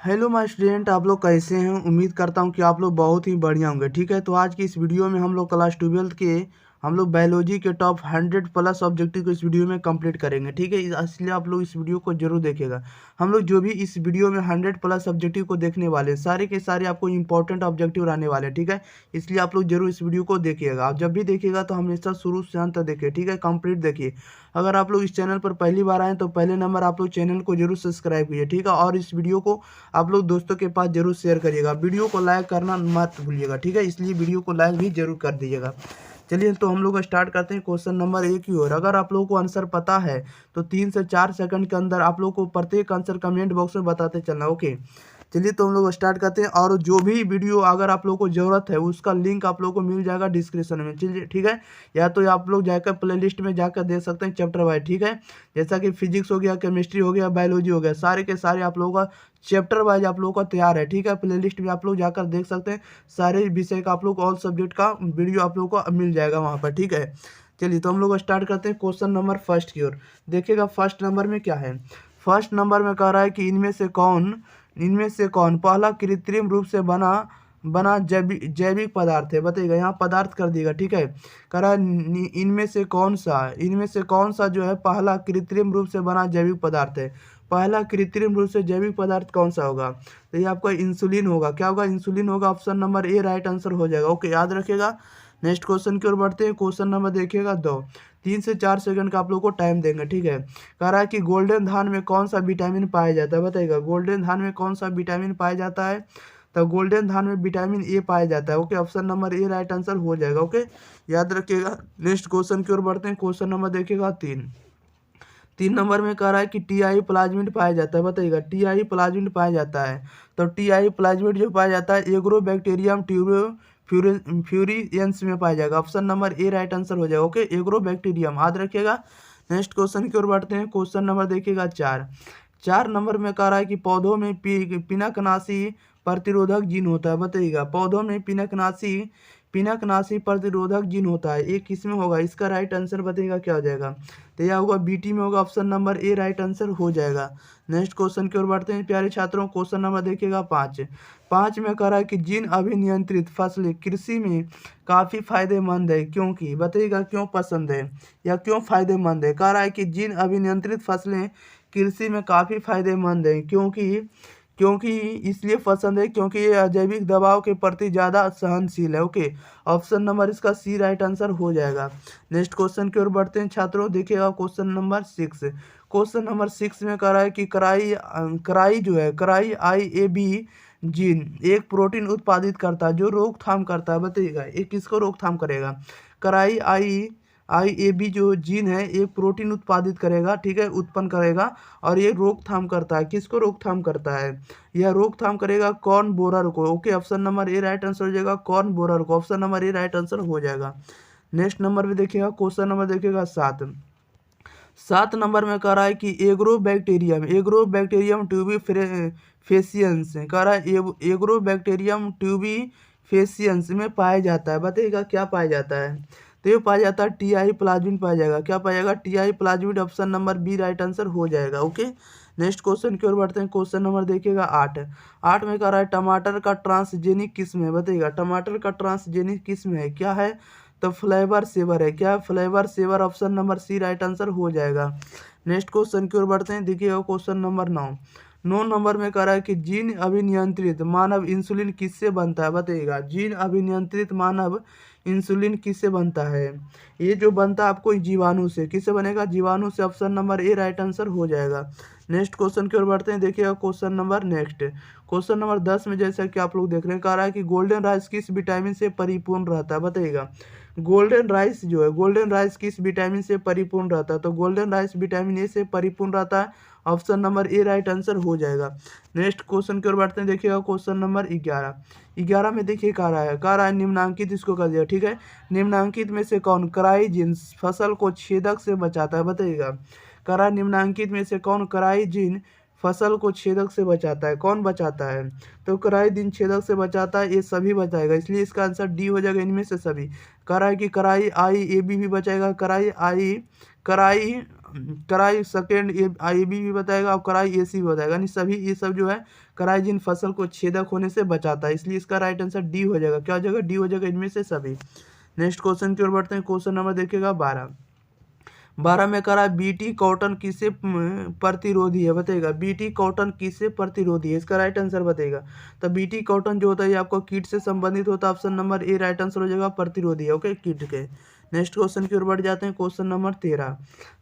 Hello my student, आप लोग कैसे हैं। उम्मीद करता हूं कि आप लोग बहुत ही बढ़िया होंगे। ठीक है, तो आज की इस वीडियो में हम लोग क्लास 12 के हम लोग बायोलॉजी के टॉप 100 प्लस ऑब्जेक्टिव को इस वीडियो में कंप्लीट करेंगे। ठीक है, इसलिए आप लोग इस वीडियो को जरूर देखिएगा। हम लोग जो भी इस वीडियो में 100 प्लस ऑब्जेक्टिव को देखने वाले हैं, सारे के सारे आपको इंपॉर्टेंट ऑब्जेक्टिव रहने वाले हैं। ठीक है, इसलिए आप लोग जरूर इस वीडियो को देखिएगा। आप जब भी देखिएगा तो हमेशा शुरू से अंत तक देखिए। ठीक है, कंप्लीट देखिए। अगर आप लोग इस चैनल पर पहली बार आए तो पहले नंबर आप लोग चैनल को जरूर सब्सक्राइब कीजिए। ठीक है, और इस वीडियो को आप लोग दोस्तों के पास जरूर शेयर करिएगा। वीडियो को लाइक करना मत भूलिएगा। ठीक है, इसलिए वीडियो को लाइक भी जरूर कर दीजिएगा। चलिए तो हम लोग स्टार्ट करते हैं क्वेश्चन नंबर 1 की ओर। अगर आप लोगों को आंसर पता है तो 3 से 4 सेकंड के अंदर आप लोग को प्रत्येक आंसर कमेंट बॉक्स में बताते चलना। ओके, चलिए तो हम लोग स्टार्ट करते हैं। और जो भी वीडियो अगर आप लोगों को ज़रूरत है उसका लिंक आप लोगों को मिल जाएगा डिस्क्रिप्शन में। चलिए ठीक है, या तो आप लोग जाकर प्लेलिस्ट में जाकर देख सकते हैं चैप्टर वाइज। ठीक है, जैसा कि फिजिक्स हो गया, केमिस्ट्री हो गया, बायोलॉजी हो गया, सारे के सारे आप लोगों का चैप्टर वाइज आप लोगों का तैयार है। ठीक है, प्लेलिस्ट में आप लोग जाकर देख सकते हैं। सारे विषय का आप लोग ऑल सब्जेक्ट का वीडियो आप लोगों को मिल जाएगा वहाँ पर। ठीक है, चलिए तो हम लोग स्टार्ट करते हैं क्वेश्चन नंबर फर्स्ट की ओर। देखिएगा फर्स्ट नंबर में क्या है। फर्स्ट नंबर में कह रहा है कि इनमें से कौन पहला कृत्रिम रूप से बना बना जैविक पदार्थ है। बताइएगा, यहाँ पदार्थ कर दिएगा। ठीक है, कह रहा है इनमें से कौन सा जो है पहला कृत्रिम रूप से बना जैविक पदार्थ है। पहला कृत्रिम रूप से जैविक पदार्थ कौन सा होगा। तो ये आपका इंसुलिन होगा। क्या होगा, इंसुलिन होगा। Option number A right answer हो जाएगा। ओके, याद रखिएगा। नेक्स्ट क्वेश्चन की ओर बढ़ते हैं। क्वेश्चन नंबर देखिएगा 2। 3 से 4 सेकंड का आप लोग को टाइम देंगे। ठीक है, कह रहा है कि गोल्डन धान में कौन सा विटामिन पाया जाता है। बताइएगा, गोल्डन धान में कौन सा विटामिन पाया जाता है। तो गोल्डन धान में विटामिन ए पाया जाता है। Okay, option number A right answer हो जाएगा। ओके, याद रखिएगा। नेक्स्ट क्वेश्चन की ओर बढ़ते हैं। क्वेश्चन नंबर देखिएगा 3 नंबर में कह रहा है कि टीआई प्लाज्मिड पाया जाता है। बताइएगा, टीआई प्लाज्मिड पाया जाता है। तो टीआई प्लाज्मिड जो पाया जाता है एग्रोबैक्टीरियम फ्यूरियंस में पाया जाएगा। Option number A right answer हो जाएगा। ओके, एग्रोबैक्टीरियम याद रखिएगा। नेक्स्ट क्वेश्चन की ओर बढ़ते हैं। क्वेश्चन नंबर देखिएगा 4 नंबर में कह रहा है कि पौधों में पिनकनाशी प्रतिरोधक जीन होता है। बताइएगा, पौधों में पिनकनाशी प्रतिरोधक जीन होता है। ये किस में होगा, इसका राइट आंसर बताइएगा क्या हो जाएगा। तो यह होगा बीटी में होगा। Option number A right answer हो जाएगा। नेक्स्ट क्वेश्चन की ओर बढ़ते हैं प्यारे छात्रों। क्वेश्चन नंबर देखिएगा 5 में कह रहा है कि जीन अभिनियंत्रित फसलें कृषि में काफ़ी फायदेमंद है क्योंकि। बताइएगा क्यों पसंद है या क्यों फायदेमंद है। कह रहा है कि जीन अभिनियंत्रित फसलें कृषि में काफ़ी फायदेमंद है क्योंकि क्योंकि इसलिए पसंद है क्योंकि ये अजैविक दबाव के प्रति ज़्यादा सहनशील है। ओके, ऑप्शन नंबर इसका सी राइट आंसर हो जाएगा। नेक्स्ट क्वेश्चन की ओर बढ़ते हैं छात्रों। देखिएगा क्वेश्चन नंबर 6। क्वेश्चन नंबर 6 में कह रहा है कि कराई IAB जीन एक प्रोटीन उत्पादित करता है जो रोकथाम करता है। बताइएगा, ये किसको रोकथाम करेगा। कराई IAB जो जीन है एक प्रोटीन उत्पादित करेगा। ठीक है, उत्पन्न करेगा और ये रोकथाम करता है। किसको रोकथाम करता है, यह रोकथाम करेगा कॉर्न बोरर को। Okay, option number A right answer हो जाएगा, कॉर्न बोरर को। Option number A right answer हो जाएगा। नेक्स्ट नंबर में देखिएगा क्वेश्चन नंबर देखिएगा 7 नंबर में कह रहा है कि एग्रोबैक्टीरियम ट्यूबिफेसियंस कह रहा है एग्रोबैक्टीरियम ट्यूबिफेसियंस में पाया जाता है। बताइएगा क्या पाया जाता है। तो ये पाया जाता है टीआई प्लाज्मिड पाया जाएगा। क्या पाया जाएगा, Ti plasmid. Option number B right answer हो जाएगा। ओके, नेक्स्ट क्वेश्चन की ओर बढ़ते हैं। क्वेश्चन नंबर देखिएगा 8 में कह रहा है टमाटर का ट्रांसजेनिक किस्म है। बताइएगा, टमाटर का ट्रांसजेनिक किस्म है क्या है। तो फ्लेवर सेवर है। क्या Flavr Savr. Option number C right answer हो जाएगा। नेक्स्ट क्वेश्चन की ओर बढ़ते हैं। देखिएगा क्वेश्चन नंबर 9 नंबर में कह रहा है कि जीन अभिनियंत्रित मानव इंसुलिन किससे बनता है। बताइएगा, जीन अभिनियंत्रित मानव इंसुलिन किससे बनता है। ये जो बनता है आपको जीवाणु से। किससे बनेगा, जीवाणु से। Option number A right answer हो जाएगा। नेक्स्ट क्वेश्चन की ओर बढ़ते हैं। देखिएगा क्वेश्चन नंबर 10 में जैसा कि आप लोग देख रहे हैं कह रहा है कि गोल्डन राइस किस विटामिन से परिपूर्ण रहता है। बताइएगा, गोल्डन राइस जो है, गोल्डन राइस किस विटामिन से परिपूर्ण रहता है। तो गोल्डन राइस विटामिन ए से परिपूर्ण रहता है। Option number A right answer हो जाएगा। नेक्स्ट क्वेश्चन की ओर बढ़ते हैं। देखिएगा क्वेश्चन नंबर 11 में देखिए कह रहा है निम्नांकित इसको कर दिया। ठीक है, निम्नांकित में से कौन कराई जीन फसल को छेदक से बचाता है। बताइएगा, कह रहा है निम्नांकित में से कौन कराई जीन फसल को छेदक से बचाता है। कौन बचाता है, तो कराई जीन छेदक से बचाता है। ये सभी बचाएगा, इसलिए इसका आंसर डी हो जाएगा। इनमें से सभी कह रहा है कि कराई IAB भी बचाएगा। कराई कराई सेकेंड ए बी भी बताएगा और कराई ए सी भी बताएगा, यानी सभी ये सब जो है कराई जिन फसल को छेदक होने से बचाता है, इसलिए इसका राइट आंसर डी हो जाएगा। क्या हो जाएगा? डी हो जाएगा, इनमें से सभी। नेक्स्ट क्वेश्चन की ओर बढ़ते हैं। क्वेश्चन नंबर देखिएगा 12 में करा बीटी कॉटन किससे प्रतिरोधी है? बताइएगा बीटी कॉटन किससे प्रतिरोधी है, इसका राइट आंसर बताइएगा। तो बीटी कॉटन जो होता है ये आपको कीट से संबंधित होता है, option number A right answer हो जाएगा, प्रतिरोधी है, ओके, कीट के। नेक्स्ट क्वेश्चन की ओर बढ़ जाते हैं। क्वेश्चन नंबर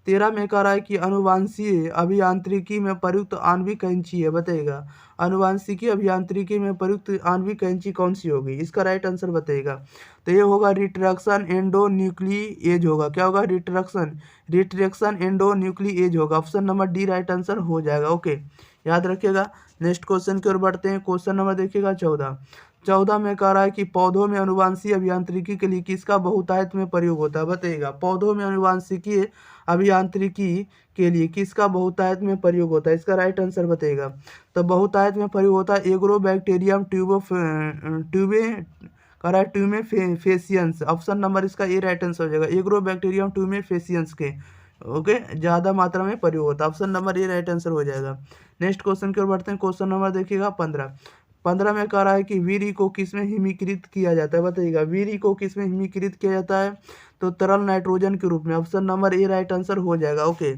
13 में कह रहा है कि अनुवांशीय अभियांत्रिकी में प्रयुक्त आणविक कैंची है, बताइएगा अनुवांशिकी अभियांत्रिकी में प्रयुक्त आणविक कैंची कौन सी होगी, इसका राइट आंसर बताइएगा। तो ये होगा रिट्रैक्शन एंडोन्यूक्लिएज होगा। क्या होगा? रिट्रैक्शन एंडोन्यूक्लिएज होगा, option number D right answer हो जाएगा, ओके, याद रखिएगा। नेक्स्ट क्वेश्चन की ओर बढ़ते हैं। क्वेश्चन नंबर देखिएगा 14 में कह रहा है कि पौधों में अनुवांशिक अभियांत्रिकी के लिए किसका बहुतायत में प्रयोग होता है? बताइएगा पौधों में अनुवांशिकी अभियांत्रिकी के लिए किसका बहुतायत में प्रयोग होता है, इसका राइट आंसर बताइएगा। तो बहुतायत में प्रयोग होता है एग्रोबैक्टीरियम ट्यूमेफेसियंस, ऑप्शन नंबर इसका ए राइट आंसर हो जाएगा, एग्रोबैक्टीरियम ट्यूमेफेसियंस के, ओके, ज़्यादा मात्रा में प्रयोग होता है, option number A right answer हो जाएगा। नेक्स्ट क्वेश्चन की ओर बढ़ते हैं। क्वेश्चन नंबर देखिएगा 15 में कह रहा है कि वीरी को किसमें हिमीकृत किया जाता है? बताइएगा वीरी को किसमें हिमीकृत किया जाता है? तो तरल नाइट्रोजन के रूप में, option number A right answer हो जाएगा, ओके।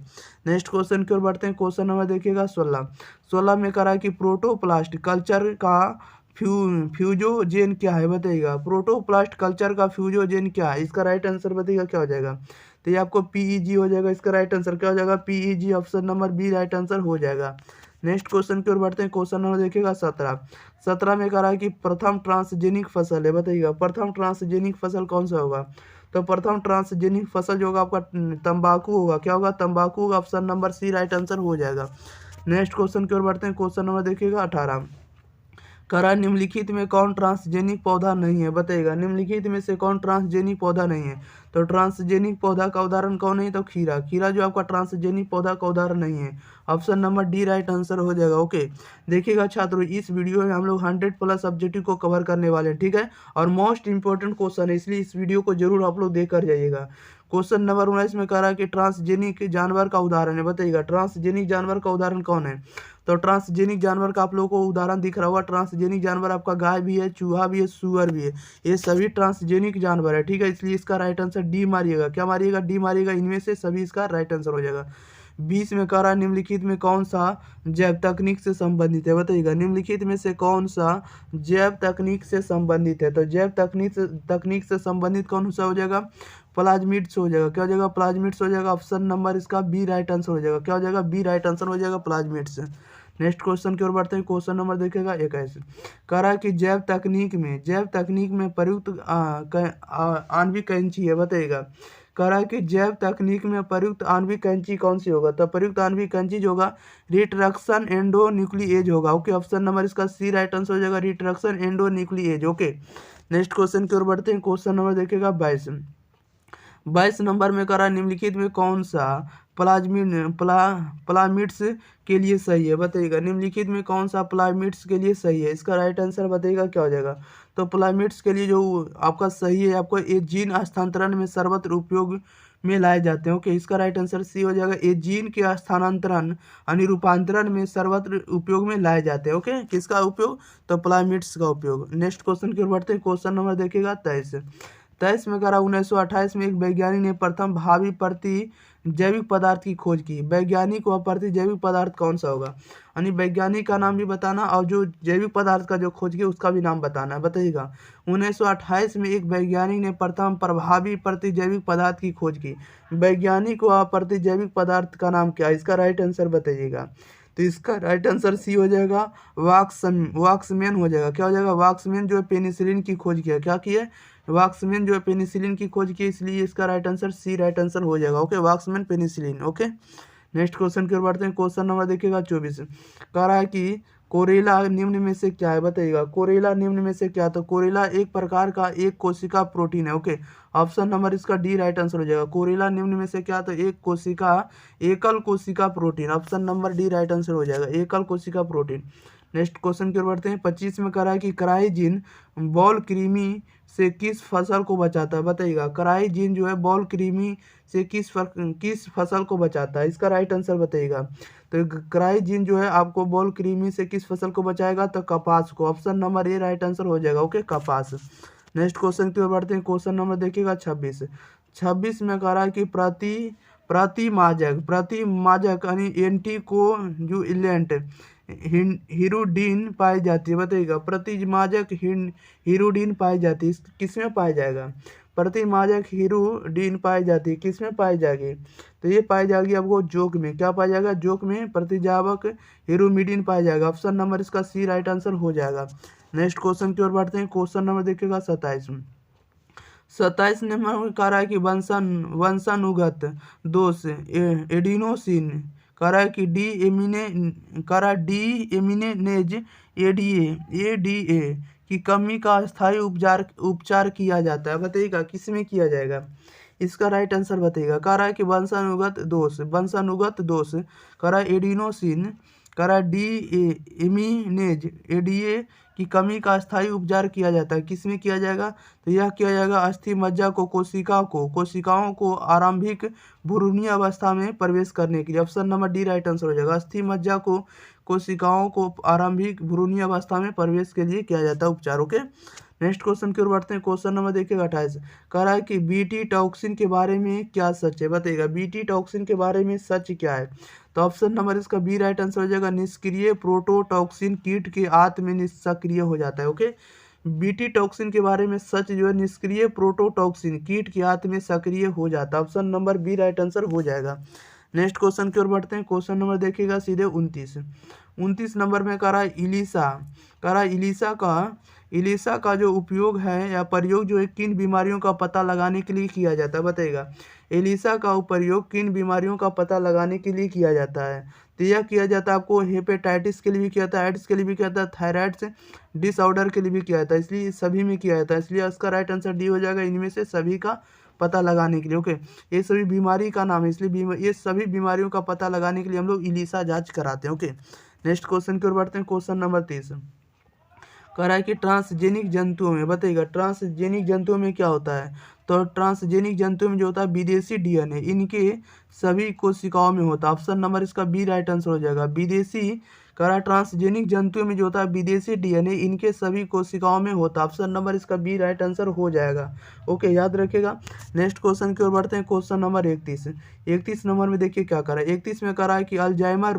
नेक्स्ट क्वेश्चन की ओर बढ़ते हैं। क्वेश्चन नंबर देखिएगा 16 में कह रहा है कि प्रोटोप्लास्ट कल्चर का फ्यूजोजेन क्या है? बताइएगा प्रोटोप्लास्ट कल्चर का फ्यूजोजेन क्या है, इसका राइट आंसर बताइएगा क्या हो जाएगा। तो ये आपको पीईजी हो जाएगा, इसका राइट आंसर क्या हो जाएगा? PEG, option number B right answer हो जाएगा। नेक्स्ट क्वेश्चन की ओर बढ़ते हैं। क्वेश्चन नंबर देखिएगा 17 में कह रहा है कि प्रथम ट्रांसजेनिक फसल है, बताइएगा प्रथम ट्रांसजेनिक फसल कौन सा होगा? तो प्रथम ट्रांसजेनिक फसल जो होगा आपका तंबाकू होगा। क्या होगा? तंबाकू होगा, option number C right answer हो जाएगा। नेक्स्ट क्वेश्चन की ओर बढ़ते हैं। क्वेश्चन नंबर देखिएगा 18 करा निम्नलिखित में कौन ट्रांसजेनिक पौधा नहीं है? बताइएगा निम्नलिखित में से कौन ट्रांसजेनिक पौधा नहीं है? तो ट्रांसजेनिक पौधा का उदाहरण कौन है? तो खीरा जो आपका ट्रांसजेनिक पौधा का उदाहरण नहीं है, option number D right answer हो जाएगा, ओके। देखिएगा छात्रों इस वीडियो में हम लोग 100+ सब्जेक्टिव को कवर करने वाले हैं, ठीक है, और मोस्ट इंपॉर्टेंट क्वेश्चन है, इसलिए इस वीडियो को जरूर आप लोग देख कर जाइएगा। क्वेश्चन नंबर 19 में कह रहा है कि ट्रांसजेनिक जानवर का उदाहरण है, बताइएगा ट्रांसजेनिक जानवर का उदाहरण कौन है? तो ट्रांसजेनिक जानवर का आप लोगों को उदाहरण दिख रहा होगा। ट्रांसजेनिक जानवर आपका गाय भी है, चूहा भी है, सुअर भी है, ये सभी ट्रांसजेनिक जानवर है, ठीक है, इसलिए इसका राइट आंसर डी मारिएगा। क्या मारिएगा? डी मारिएगा, इनमें से सभी इसका राइट आंसर हो जाएगा। 20 में कह रहा है निम्नलिखित में कौन सा जैव तकनीक से संबंधित है? बताइएगा निम्नलिखित में से कौन सा जैव तकनीक से संबंधित है? तो जैव तकनीक से संबंधित कौन सा हो जाएगा? प्लाज्मिड्स हो जाएगा। क्या हो जाएगा? प्लाज्मिड्स हो जाएगा, ऑप्शन नंबर इसका बी राइट आंसर हो जाएगा। क्या हो जाएगा? बी राइट आंसर हो जाएगा, प्लाज्मिड्स। नेक्स्ट क्वेश्चन की ओर बढ़ते हैं। क्वेश्चन नंबर देखिएगा 21 कह रहा है कि जैव तकनीक में प्रयुक्त आणविक कैंची है, बताइएगा कह रहा है कि जैव तकनीक में प्रयुक्त आणविक कैंची कौन सी होगा? तो प्रयुक्त आणविक कैंची जो होगा रिट्रैक्शन एंडोन्यूक्लिएज होगा, ओके, ऑप्शन नंबर इसका सी राइट आंसर हो जाएगा, retraction endonuclease, okay. Next question की ओर बढ़ते हैं। क्वेश्चन नंबर देखिएगा 22 नंबर में कह रहा है निम्नलिखित में कौन सा प्लामिड्स के लिए सही है? बताइएगा निम्नलिखित में कौन सा प्लामिड्स के लिए सही है, इसका राइट आंसर बताइएगा क्या हो जाएगा। तो प्लामिड्स के लिए जो आपका सही है, आपको ये जीन हस्तांतरण में सर्वत्र उपयोग में लाए जाते हैं, ओके, इसका राइट आंसर सी हो जाएगा। ये जीन के स्थानांतरण यानी रूपांतरण में सर्वत्र उपयोग में लाए जाते हैं, ओके, किसका उपयोग? तो प्लामिड्स का उपयोग। नेक्स्ट क्वेश्चन की ओर बढ़ते हैं। क्वेश्चन नंबर देखिएगा 23 में कह रहा 1928 में एक वैज्ञानिक ने प्रथम भावी प्रति जैविक पदार्थ की खोज की। वैज्ञानिक व प्रति जैविक पदार्थ कौन सा होगा? यानी वैज्ञानिक का नाम भी बताना और जो जैविक पदार्थ का जो खोज की उसका भी नाम बताना है, बताइएगा 1928 में एक वैज्ञानिक ने प्रथम प्रभावी प्रति जैविक पदार्थ की खोज की। वैज्ञानिक व प्रति जैविक पदार्थ का नाम क्या है, इसका राइट आंसर बताइएगा। तो इसका राइट आंसर सी हो जाएगा, वाक्समैन हो जाएगा। क्या हो जाएगा? वाक्समैन जो है पेनिसिलिन की खोज किया। क्या किया? वाक्समैन जो है पेनिसिलिन की खोज की, इसलिए इसका right answer C right answer हो जाएगा, okay, Waksman penicillin, okay. Next question की ओर बढ़ते हैं। क्वेश्चन नंबर देखिएगा 24 कह रहा है कि कोरेला निम्न में से क्या है? बताइएगा कोरेला निम्न में से क्या? तो कोरेला एक प्रकार का एक कोशिका प्रोटीन है, ओके, ऑप्शन नंबर इसका डी राइट आंसर हो जाएगा। कोरेला निम्न में से क्या? तो एकल कोशिका protein, option number D right answer हो जाएगा, एकल कोशिका प्रोटीन। नेक्स्ट क्वेश्चन की ओर बढ़ते हैं। 25 में कह रहा है कि कराई बॉल कृमि से किस फसल को बचाता है, बताइएगा। कराई जो है बॉल कृमि से किस फसल को बचाता है, इसका राइट आंसर बताइएगा। तो कराई जो है आपको बॉल कृमि से किस फसल को बचाएगा, तो कपास को। Option number A right answer हो जाएगा। ओके, कपास। नेक्स्ट क्वेश्चन की ओर बढ़ते हैं। क्वेश्चन नंबर देखिएगा 26 में कह रहा है कि प्रतिमाजक यानी एंटीकोजुलेंट हीरोडिन पाई जाती है, बताइएगा। प्रतिमाजक हीरोडिन पाई जाती है, किसमें पाया जाएगा। प्रतिमाजक हीरोडिन पाई जाती है, किसमें पाई जाएगी, तो ये पाई जाएगी आपको जोक में। क्या पाया जाएगा, जोक में प्रतिजावक हीरोमिडिन पाया जाएगा। ऑप्शन नंबर इसका सी राइट आंसर हो जाएगा। नेक्स्ट क्वेश्चन की ओर बढ़ते हैं। क्वेश्चन नंबर देखिएगा 27 नंबर में कह रहा है कि वंशानुगत दोष एडिनोसिन कह रहा है कि डी एमिनेज एडीए की कमी का स्थायी उपचार किया जाता है, बताइएगा किसमें किया जाएगा, इसका राइट आंसर बताइएगा। कह रहा है कि वंशानुगत दोष कह रहा है एडिनोसिन कह रहा है डी एमिनेज एडीए की कमी का स्थायी उपचार किया जाता है, किसमें किया जाएगा, तो यह किया जाएगा अस्थि मज्जा को कोशिकाओं को आरंभिक भ्रूणीय अवस्था में प्रवेश करने के लिए। Option number D right answer हो जाएगा। अस्थि मज्जा को कोशिकाओं को आरंभिक भ्रूणीय अवस्था में प्रवेश के लिए किया जाता है उपचार। ओके, नेक्स्ट क्वेश्चन की ओर बढ़ते हैं। क्वेश्चन नंबर देखिएगा 28 कह रहा है कि बीटी टॉक्सिन के बारे में क्या सच है, बताइएगा। बीटी टॉक्सिन के बारे में सच क्या है, तो ऑप्शन नंबर इसका बी राइट आंसर हो जाएगा। निष्क्रिय प्रोटोटॉक्सिन कीट के आंत में निष्क्रिय हो जाता है। ओके, बीटी टॉक्सिन के बारे में सच जो है, निष्क्रिय प्रोटोटॉक्सिन कीट के आंत में सक्रिय हो जाता है। Option number B right answer हो जाएगा। नेक्स्ट क्वेश्चन की ओर बढ़ते हैं। क्वेश्चन नंबर देखिएगा सीधे 29 नंबर में कह रहा है इलिसा का जो उपयोग है या प्रयोग जो है किन बीमारियों का पता लगाने के लिए किया जाता है, बताइएगा। एलिसा का प्रयोग किन बीमारियों का पता लगाने के लिए किया जाता है, तो यह किया जाता है आपको हेपेटाइटिस के लिए भी किया जाता है, एड्स के लिए भी किया जाता है, थायराइड डिसऑर्डर के लिए भी किया जाता है, इसलिए सभी में किया जाता है। इसलिए इसका राइट आंसर डी हो जाएगा, इनमें से सभी का पता लगाने के लिए। ओके, ये सभी बीमारी का नाम है, इसलिए ये सभी बीमारियों का पता लगाने के लिए हम लोग इलिसा जांच कराते हैं। ओके, नेक्स्ट क्वेश्चन की ओर बढ़ते हैं। क्वेश्चन नंबर 30 कह रहा है कि ट्रांसजेनिक जंतुओं में, बताइएगा ट्रांसजेनिक जंतुओं में क्या होता है, तो ट्रांसजेनिक जंतुओं में जो होता है विदेशी डीएनए इनके सभी कोशिकाओं में होता है। ऑप्शन नंबर इसका बी राइट आंसर हो जाएगा। विदेशी कह रहा है ट्रांसजेनिक जंतुओं में जो होता है विदेशी डीएनए इनके सभी कोशिकाओं में होता है। ऑप्शन नंबर इसका बी राइट आंसर हो जाएगा। ओके, याद रखेगा। नेक्स्ट क्वेश्चन की ओर बढ़ते हैं। क्वेश्चन नंबर 31 नंबर में देखिए क्या करा है। 31 में कह रहा है कि अल्जाइमर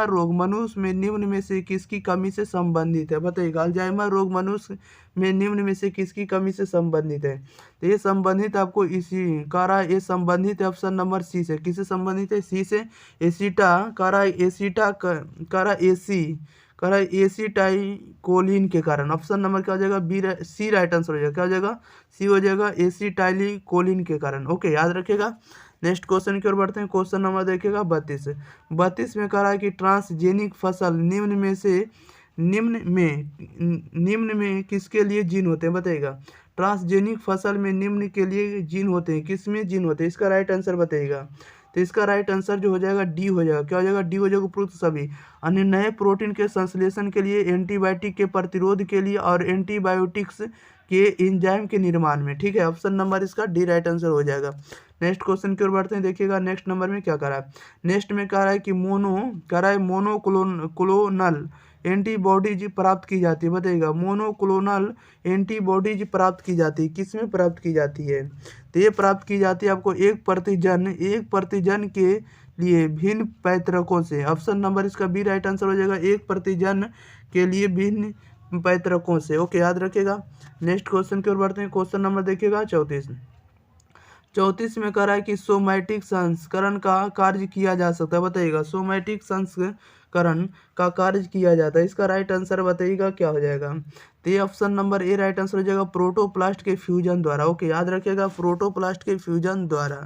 रोग मनुष्य में निम्न में से किसकी कमी से संबंधित है, बताइएगा। अल्जाइमर रोग मनुष्य में निम्न में से किसकी कमी से संबंधित है, तो ये संबंधित आपको इसी कह रहा है, ये संबंधित है ऑप्शन नंबर सी से। किससे संबंधित है, सी से। एसिटाइकोलिन के कारण। ऑप्शन नंबर क्या हो जाएगा, बी सी राइट आंसर हो जाएगा। क्या हो जाएगा, सी हो जाएगा, एसिटाइलिकोलिन के कारण। ओके, याद रखेगा। नेक्स्ट क्वेश्चन की ओर बढ़ते हैं। क्वेश्चन नंबर देखिएगा 32 में कह रहा है कि ट्रांसजेनिक फसल निम्न में किसके लिए जीन होते हैं, बताइएगा। ट्रांसजेनिक फसल में निम्न के लिए जीन होते हैं, किस में जीन होते हैं, इसका राइट आंसर बताइएगा। तो इसका राइट आंसर जो हो जाएगा डी हो जाएगा। क्या हो जाएगा, डी हो जाएगा। उपरोक्त सभी अन्य नए प्रोटीन के संश्लेषण के लिए, एंटीबायोटिक के प्रतिरोध के लिए और एंटीबायोटिक्स के एंजाइम के निर्माण में। ठीक है, ऑप्शन नंबर इसका डी राइट आंसर हो जाएगा। नेक्स्ट क्वेश्चन की ओर बढ़ते हैं। देखिएगा नेक्स्ट नंबर में क्या करा है। नेक्स्ट में कह रहा है कि मोनोक्लोनल एंटीबॉडीज प्राप्त की जाती है, बताइएगा। मोनोक्लोनल एंटीबॉडीज प्राप्त की जाती है, किस में प्राप्त की जाती है, तो ये प्राप्त की जाती है आपको एक प्रतिजन के लिए भिन्न पैतृकों से। ऑप्शन नंबर इसका बी राइट आंसर हो जाएगा। एक प्रतिजन के लिए भिन्न पैतृकों से। ओके, याद रखेगा। नेक्स्ट क्वेश्चन की ओर बढ़ते हैं। क्वेश्चन नंबर देखिएगा 34 में कह रहा है कि सोमैटिक संस्करण का कार्य किया जा सकता है, बताइएगा। सोमैटिक संस्करण का कार्य किया जाता है, इसका राइट आंसर बताइएगा क्या हो जाएगा। तो ये option number A right answer हो जाएगा, प्रोटोप्लास्ट के फ्यूजन द्वारा। ओके, याद रखिएगा, प्रोटोप्लास्ट के फ्यूजन द्वारा।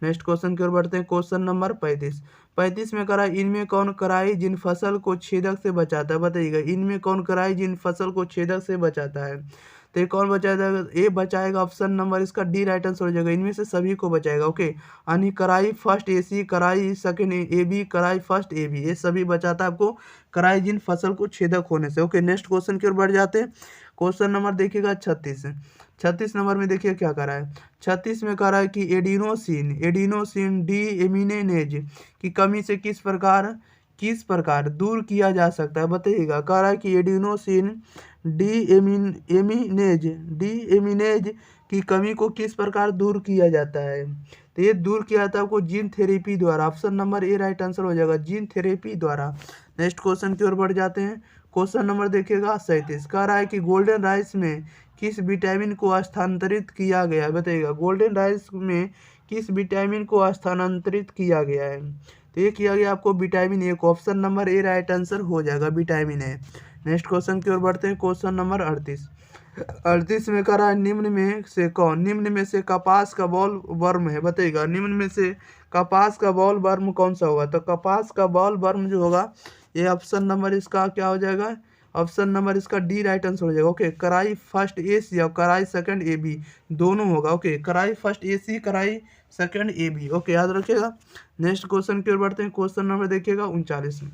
नेक्स्ट क्वेश्चन की ओर बढ़ते हैं। क्वेश्चन नंबर 35 में करा इनमें कौन कराई जिन फसल को छेदक से बचाता है, बताइएगा। इनमें कौन कराई जिन फसल को छेदक से बचाता है, तो ये कौन बचाएगा? ए बचाएगा ऑप्शन नंबर इसका डी राइट आंसर हो जाएगा। इनमें से सभी को बचाएगा। ओके, यानी कराई फर्स्ट AC, कराई सेकंड AB, कराई फर्स्ट AB, ये सभी बचाता है आपको कराई जिन फसल को छेदक होने से। ओके, नेक्स्ट क्वेश्चन की ओर बढ़ जाते हैं। क्वेश्चन नंबर देखिएगा 36। 36 नंबर में देखिए क्या करा है। 36 में करा है कि एडिनोसिन डी एमिनेज की कमी से किस प्रकार दूर किया जा सकता है, बताइएगा। कह रहा है कि एडिनोसिन डी एमिनेज की कमी को किस प्रकार दूर किया जाता है। तो ये दूर किया जाता है आपको जीन थेरेपी द्वारा। Option number A right answer हो जाएगा, जीन थेरेपी द्वारा। नेक्स्ट क्वेश्चन की ओर बढ़ जाते हैं। क्वेश्चन नंबर देखिएगा 37। कह रहा है कि गोल्डन राइस में किस विटामिन को स्थानांतरित किया गया है, बताइएगा। गोल्डन राइस में किस विटामिन को स्थानांतरित किया गया है। तो ये किया गया आपको विटामिन ए को। Option number A right answer हो जाएगा, विटामिन ए। नेक्स्ट क्वेश्चन की ओर बढ़ते हैं। क्वेश्चन नंबर 38 में करा है निम्न में से कपास का बॉल वर्म है, बताइएगा। निम्न में से कपास का बॉल वर्म कौन सा होगा। तो कपास का बॉल वर्म जो होगा ये ऑप्शन नंबर इसका क्या हो जाएगा, ऑप्शन नंबर इसका डी राइट आंसर हो जाएगा। ओके, कराई फर्स्ट AC और कराई सेकंड AB दोनों होगा। ओके, कराई फर्स्ट AC, कराई सेकंड AB। ओके, याद रखिएगा। नेक्स्ट क्वेश्चन की ओर बढ़ते हैं। क्वेश्चन नंबर देखिएगा 39 में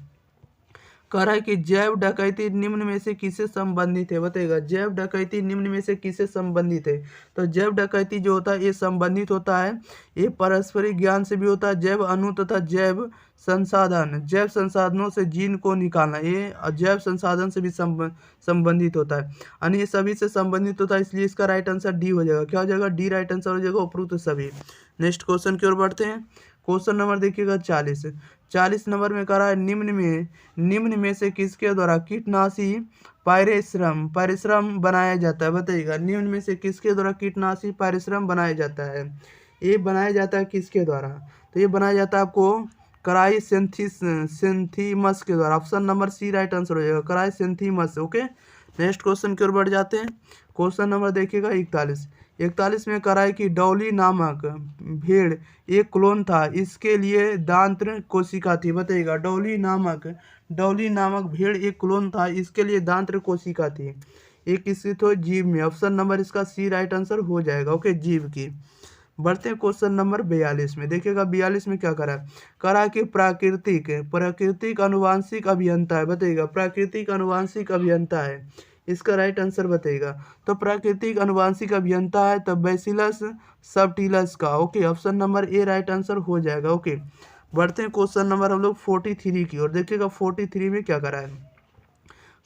कह रहा है कि जैव डकैती निम्न में से किससे संबंधित है, बताइएगा। जैव डकैती निम्न में से किससे संबंधित है। तो जैव डकैती जो होता है ये संबंधित होता है, ये पारस्परिक ज्ञान से भी होता है। जैव अणु तथा जैव संसाधनों से जीन को निकालना, ये जैव संसाधन से भी संबंधित होता है, यानी ये सभी से संबंधित होता है। इसलिए इसका राइट आंसर डी हो जाएगा। क्या हो जाएगा? डी राइट आंसर हो जाएगा, उपरोक्त सभी। नेक्स्ट क्वेश्चन की ओर बढ़ते हैं। क्वेश्चन नंबर देखिएगा 40 नंबर में कह रहा है निम्न में से किसके द्वारा कीटनाशी पायरेश्रम बनाया जाता है, बताइएगा। निम्न में से किसके द्वारा कीटनाशी पायरेश्रम बनाया जाता है। ये बनाया जाता है किसके द्वारा। तो ये बनाया जाता है आपको कराई सेंथीमस के द्वारा। Option number C right answer हो जाएगा, कराई सेंथीमस। ओके, नेक्स्ट क्वेश्चन की ओर बढ़ जाते हैं। क्वेश्चन नंबर देखिएगा 41 में करा है कि डॉली नामक भेड़ एक क्लोन था, इसके लिए दांत्र कोशिका थी, बताइएगा। डॉली नामक भेड़ एक क्लोन था, इसके लिए दांत्र कोशिका थी। एक किसकी तो जीव में। ऑप्शन नंबर इसका सी राइट आंसर हो जाएगा। ओके, जीव की। बढ़ते हैं क्वेश्चन नंबर 42 में देखिएगा। 42 में क्या करा कि प्राकृतिक अनुवांशिक अभियंता है, बताइएगा। प्राकृतिक अनुवांशिक अभियंता है, इसका राइट आंसर बताइएगा। तो प्राकृतिक अनुवांशिक अभियंता है तो बैसिलस सबटिलस का। Okay, option number A right answer हो जाएगा। ओके, बढ़ते हैं क्वेश्चन नंबर हम लोग 43 की ओर। देखिएगा 43 में क्या करा है।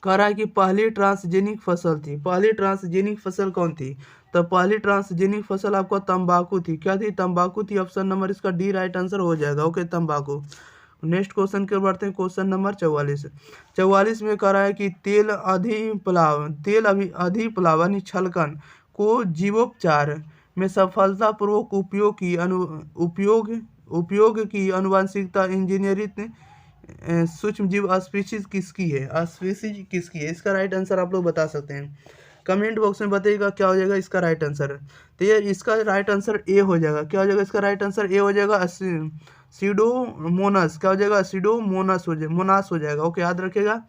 कह रहा है कि पहली ट्रांसजेनिक फसल थी। पहली ट्रांसजेनिक फसल कौन थी। तो पहली ट्रांसजेनिक फसल आपको तंबाकू थी। क्या थी? तंबाकू थी। ऑप्शन नंबर इसका डी राइट आंसर हो जाएगा। ओके, तंबाकू। नेक्स्ट क्वेश्चन की ओर बढ़ते हैं। क्वेश्चन नंबर 44 में कह रहा है कि तेल अधिप्लाव यानी छलकन को जीवोपचार में सफलतापूर्वक उपयोग की आनुवंशिकता इंजीनियरिंग सूक्ष्म जीव स्पीशीज किसकी है। इसका राइट आंसर आप लोग बता सकते हैं, कमेंट बॉक्स में बताइएगा क्या हो जाएगा इसका राइट आंसर। तो ये इसका राइट आंसर ए हो जाएगा। क्या हो जाएगा इसका राइट आंसर? ए हो जाएगा, सीडोमोनास। क्या हो जाएगा? सीडोमोनास हो जाएगा। ओके, याद रखिएगा।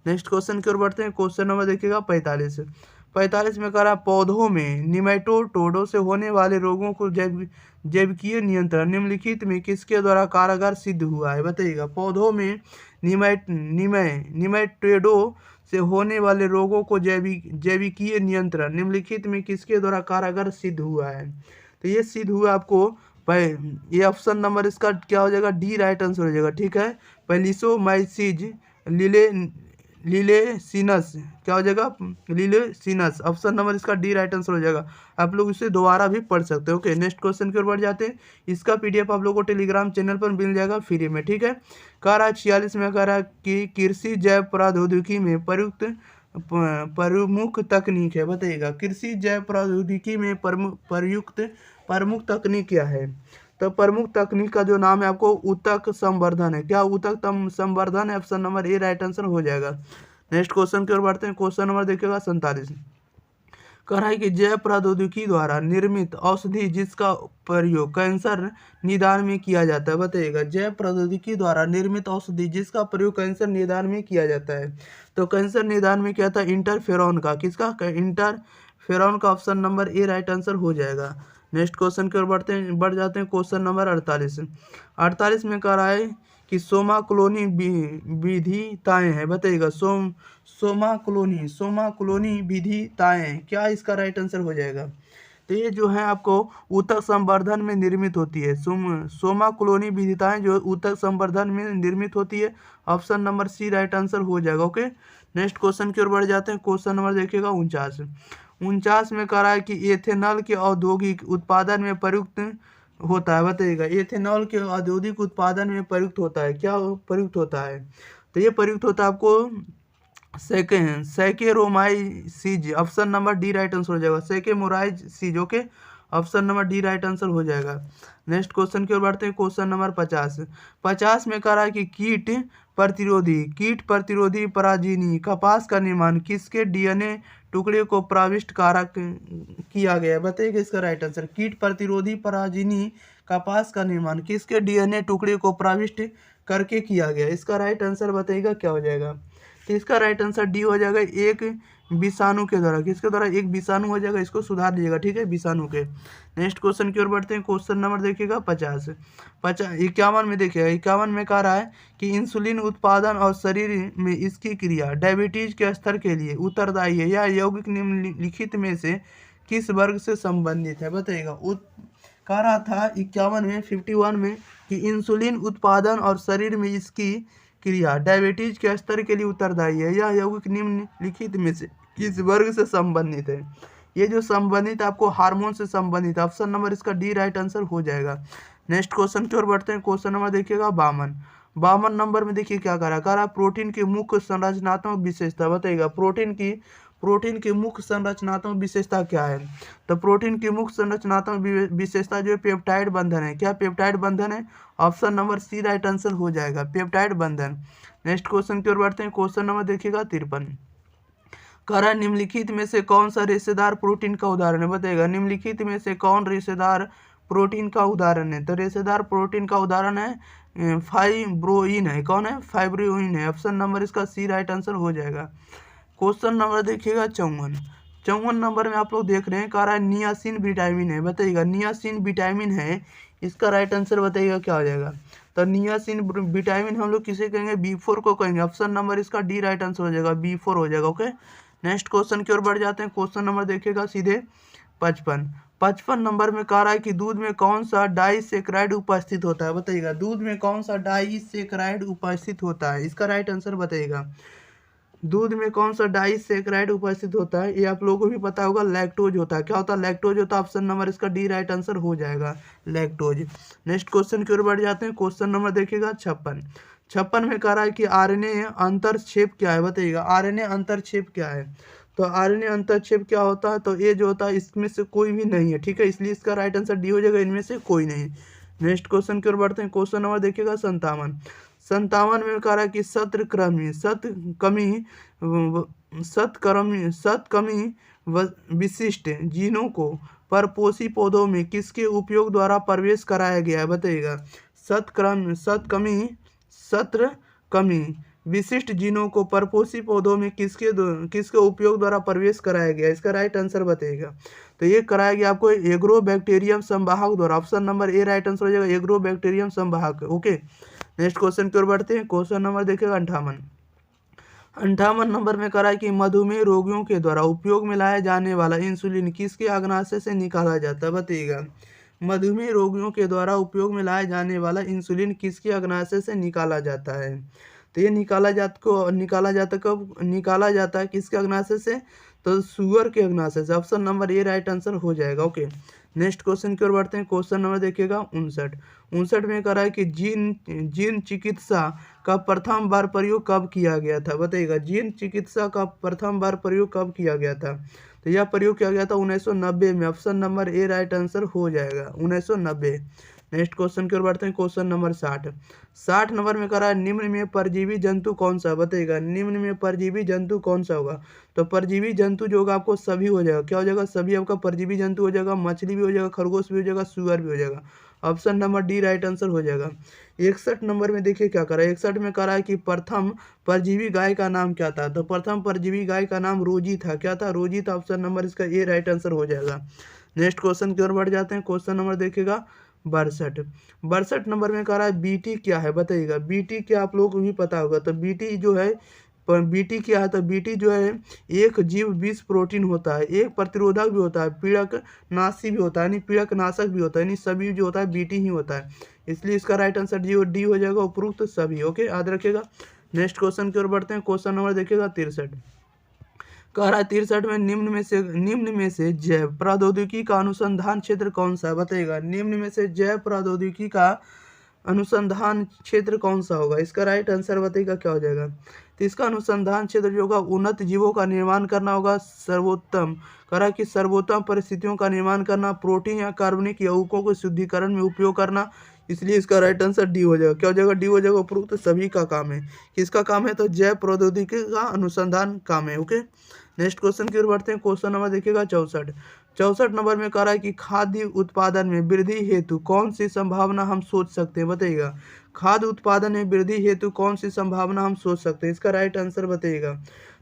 नेक्स्ट क्वेश्चन की ओर बढ़ते हैं। क्वेश्चन नंबर देखिएगा 45 में कह रहा पौधों में निमेटोडों से होने वाले रोगों को जैविकीय नियंत्रण निम्नलिखित में किसके द्वारा कारगर सिद्ध हुआ है, बताइएगा। पौधों में निमेटोडों से होने वाले रोगों को जैविकीय नियंत्रण निम्नलिखित में किसके द्वारा कारगर सिद्ध हुआ है। तो ये सिद्ध हुआ आपको ये ऑप्शन नंबर इसका क्या हो जाएगा? डी राइट आंसर हो जाएगा। ठीक है, पैलिसोमाइसिस लिलेसिनस। क्या हो जाएगा? लिलेसिनस। ऑप्शन नंबर इसका डी राइट आंसर हो जाएगा। आप लोग इसे दोबारा भी पढ़ सकते हो। ओके, नेक्स्ट क्वेश्चन की ओर बढ़ जाते हैं। इसका PDF आप लोगों को टेलीग्राम चैनल पर मिल जाएगा फ्री में। ठीक है, कह रहा है 46 में कह रहा है कि कृषि जैव प्रौद्योगिकी में प्रमुख तकनीक है, बताइएगा। कृषि जैव प्रौद्योगिकी में प्रमुख तकनीक क्या है। तो प्रमुख तकनीक का जो नाम है आपको ऊतक संवर्धन है। क्या ऊतक संवर्धन है? Option number A right answer हो जाएगा। नेक्स्ट क्वेश्चन की ओर बढ़ते हैं। क्वेश्चन नंबर देखिएगा 47। कह रहा है कि जैव प्रौद्योगिकी द्वारा निर्मित औषधि जिसका प्रयोग कैंसर निदान में किया जाता है, बताइएगा। जैव प्रौद्योगिकी द्वारा निर्मित औषधि जिसका प्रयोग कैंसर निदान में किया जाता है। तो कैंसर निदान में क्या था? इंटरफेरॉन का। किसका? फिरौन का option number A right answer हो जाएगा। नेक्स्ट क्वेश्चन की ओर बढ़ जाते हैं। क्वेश्चन नंबर 48 में कह रहा है कि सोमा कॉलोनी विधिताएं है, बताइएगा। सोमा कॉलोनी विधिताएं, क्या इसका राइट आंसर हो जाएगा? तो ये जो है आपको ऊतक संवर्धन में निर्मित होती है। सोमा कॉलोनी विधिताएं जो ऊतक संवर्धन में निर्मित होती है, option number C right answer हो जाएगा। ओके, नेक्स्ट क्वेश्चन की ओर बढ़ जाते हैं। क्वेश्चन नंबर देखिएगा 49 में कह रहा है कि एथेनॉल के औद्योगिक उत्पादन में प्रयुक्त होता है, बताइएगा। एथेनॉल के औद्योगिक उत्पादन में प्रयुक्त होता है, क्या प्रयुक्त होता है? तो ये प्रयुक्त होता है आपको Saccharomyces, option number D right answer हो जाएगा। Saccharomyces, okay, option number D right answer हो जाएगा। नेक्स्ट क्वेश्चन की ओर बढ़ते हैं। क्वेश्चन नंबर 50 में कह रहा है कि कीट प्रतिरोधी पराजीनी कपास का निर्माण किसके डीएनए टुकड़े को प्रविष्ट कारक किया गया है, बताइएगा इसका राइट आंसर। कीट प्रतिरोधी पराजीनी कपास का निर्माण किसके डीएनए टुकड़े को प्रविष्ट करके किया गया, इसका राइट आंसर बताइएगा क्या हो जाएगा? तो इसका राइट आंसर डी हो जाएगा, एक विषाणु के द्वारा। किसके द्वारा? एक विषाणु हो जाएगा, इसको सुधार लीजिएगा, ठीक है, विषाणु के। नेक्स्ट क्वेश्चन की ओर बढ़ते हैं। क्वेश्चन नंबर देखिएगा 51 में देखिएगा। 51 में कह रहा है कि इंसुलिन उत्पादन और शरीर में इसकी क्रिया डायबिटीज के स्तर के लिए उत्तरदायी है, या यौगिक निम्नलिखित में से किस वर्ग से संबंधित है, बताइएगा। कह रहा था 51 में कि इंसुलिन उत्पादन और शरीर में इसकी क्रिया डायबिटीज के स्तर के लिए उत्तरदायी है, या यौगिक निम्नलिखित में से किस वर्ग से संबंधित है? ये जो संबंधित आपको हार्मोन से संबंधित, ऑप्शन नंबर इसका डी राइट आंसर हो जाएगा। नेक्स्ट क्वेश्चन की ओर बढ़ते हैं। क्वेश्चन नंबर देखिएगा 52 नंबर में देखिए क्या कह रहा है। प्रोटीन की मुख्य संरचनात्मक विशेषता, बताइएगा। प्रोटीन की मुख्य संरचनात्मक विशेषता क्या है? तो प्रोटीन की मुख्य संरचनात्मक विशेषता जो है पेप्टाइड बंधन है। क्या पेप्टाइड बंधन है? Option number C right answer हो जाएगा, पेप्टाइड बंधन। नेक्स्ट क्वेश्चन की ओर बढ़ते हैं। क्वेश्चन नंबर देखिएगा 53। कह रहा है निम्नलिखित में से कौन सा रेशेदार प्रोटीन का उदाहरण है, बताइएगा। निम्नलिखित में से कौन रेशेदार प्रोटीन का उदाहरण है? तो रेशेदार प्रोटीन का उदाहरण है फाइब्रोइन है। कौन है? फाइब्रोइन है, ऑप्शन नंबर इसका सी राइट आंसर हो जाएगा। क्वेश्चन नंबर देखिएगा 54 नंबर में आप लोग देख रहे हैं, कह रहा है नियासिन विटामिन है, बताइएगा। नियासिन विटामिन है, इसका राइट आंसर बताइएगा क्या हो जाएगा? तो नियासिन विटामिन हम लोग किसे कहेंगे? B4 को कहेंगे, ऑप्शन नंबर इसका डी राइट आंसर हो जाएगा, B4 हो जाएगा। ओके, नेक्स्ट क्वेश्चन की ओर बढ़ जाते हैं। क्वेश्चन नंबर देखिएगा सीधे 55 नंबर में कह रहा है कि दूध में कौन सा डाइसेक्राइड उपस्थित होता है, बताइएगा। दूध में कौन सा डाइसेक्राइड उपस्थित होता है, इसका राइट आंसर बताइएगा। दूध में कौन सा डाइसेक्राइड उपस्थित होता है? ये आप लोगों को भी पता होगा, लैक्टोज होता है। क्या होता है? लैक्टोज होता है, ऑप्शन नंबर इसका डी राइट आंसर हो जाएगा, लैक्टोज। नेक्स्ट क्वेश्चन की ओर बढ़ जाते हैं। क्वेश्चन नंबर देखिएगा 56 में कह रहा है कि आरएनए अंतरक्षेप क्या है, बताइएगा। आरएनए अंतरक्षेप क्या है? तो आरएनए अंतरक्षेप क्या होता है? तो ये जो होता है इसमें से कोई भी नहीं है, ठीक है, इसलिए इसका राइट आंसर डी हो जाएगा, इनमें से कोई नहीं। नेक्स्ट क्वेश्चन की ओर बढ़ते हैं। क्वेश्चन नंबर देखिएगा 57 में कह रहा है कि सतकर्मी विशिष्ट जीनों को परपोषी पौधों में किसके उपयोग द्वारा प्रवेश कराया गया है, बताइएगा। सतकर्मी विशिष्ट जीनों को परपोषी पौधों में किसके उपयोग द्वारा प्रवेश कराया गया, इसका राइट आंसर बताइएगा। तो ये कराया गया आपको एग्रोबैक्टीरियम संवाहक द्वारा, option number A right answer हो जाएगा, एग्रोबैक्टीरियम संवाहक। ओके, नेक्स्ट क्वेश्चन की ओर बढ़ते हैं। क्वेश्चन नंबर देखिएगा 58 नंबर में कह रहा है कि मधुमेह रोगियों के द्वारा उपयोग में लाया जाने वाला इंसुलिन किसके अग्नाशय से निकाला जाता है, बताइएगा। मधुमेह रोगियों के द्वारा उपयोग में लाया जाने वाला इंसुलिन किसके अग्नाशय से निकाला जाता है? तो ये निकाला जाता है किसके अग्नाशय से? तो शुगर के अग्नाशय से, option number A right answer हो जाएगा। ओके, नेक्स्ट क्वेश्चन की ओर बढ़ते हैं। क्वेश्चन नंबर देखिएगा 59 में कह रहा है कि जीन चिकित्सा का प्रथम बार प्रयोग कब किया गया था, बताइएगा। जीन चिकित्सा का प्रथम बार प्रयोग कब किया गया था? तो यह प्रयोग किया गया था 1990 में, option number A right answer हो जाएगा, 1990। नेक्स्ट क्वेश्चन की ओर बढ़ते हैं। क्वेश्चन नंबर 60 नंबर में कह रहा है निम्न में परजीवी जंतु कौन सा, बताइएगा। निम्न में परजीवी जंतु कौन सा होगा? तो परजीवी जंतु जो होगा आपको सभी हो जाएगा, क्या हो जाएगा? सभी आपका परजीवी जंतु हो जाएगा, मछली भी हो जाएगा, खरगोश भी हो जाएगा, सुअर भी हो जाएगा, option number D right answer हो जाएगा। 61 नंबर में देखिए क्या करा है, 61 में करा है कि प्रथम परजीवी गाय का नाम क्या था। तो प्रथम परजीवी गाय का नाम रोजी था। क्या था? रोजी था। ऑप्शन नंबर इसका ए राइट आंसर हो जाएगा। नेक्स्ट क्वेश्चन की ओर बढ़ जाते हैं। क्वेश्चन नंबर देखिएगा 62। 62 नंबर में कह रहा है बीटी क्या है, बताइएगा। बीटी क्या आप लोगों को भी पता होगा। तो बीटी जो है, बीटी क्या है? तो बीटी जो है एक जीव विष प्रोटीन होता है, एक प्रतिरोधक भी होता है, पीड़क नाशी भी होता है, यानी पीड़क नाशक भी होता है, यानी सभी जो होता है बीटी ही होता है। इसलिए इसका राइट आंसर डी हो जाएगा, उपरोक्त सभी। ओके, याद रखिएगा। नेक्स्ट क्वेश्चन की ओर बढ़ते हैं। क्वेश्चन नंबर देखिएगा 63। कह रहा है 63 में निम्न में से जैव प्रौद्योगिकी का अनुसंधान क्षेत्र कौन सा है, बताइएगा। निम्न में से जैव प्रौद्योगिकी का अनुसंधान क्षेत्र कौन सा होगा? इसका राइट आंसर बताइएगा क्या हो जाएगा। तो इसका अनुसंधान क्षेत्र जो होगा उन्नत जीवों का निर्माण करना होगा, सर्वोत्तम करा कि सर्वोत्तम परिस्थितियों का निर्माण करना, प्रोटीन या कार्बनिक यौगिकों को शुद्धिकरण में उपयोग करना। इसलिए इसका राइट आंसर डी हो जाएगा। क्या हो जाएगा? डी हो जाएगा, उपरोक्त सभी का काम है। किसका काम है? तो जैव प्रौद्योगिकी का अनुसंधान काम है। ओके, नेक्स्ट क्वेश्चन की ओर बढ़ते हैं। क्वेश्चन नंबर देखिएगा 64। 64 नंबर में कह रहा है कि खाद्य उत्पादन में वृद्धि हेतु कौन सी संभावना हम सोच सकते हैं, बताइएगा। खाद्य उत्पादन में वृद्धि हेतु कौन सी संभावना हम सोच सकते हैं, इसका राइट आंसर बताइएगा।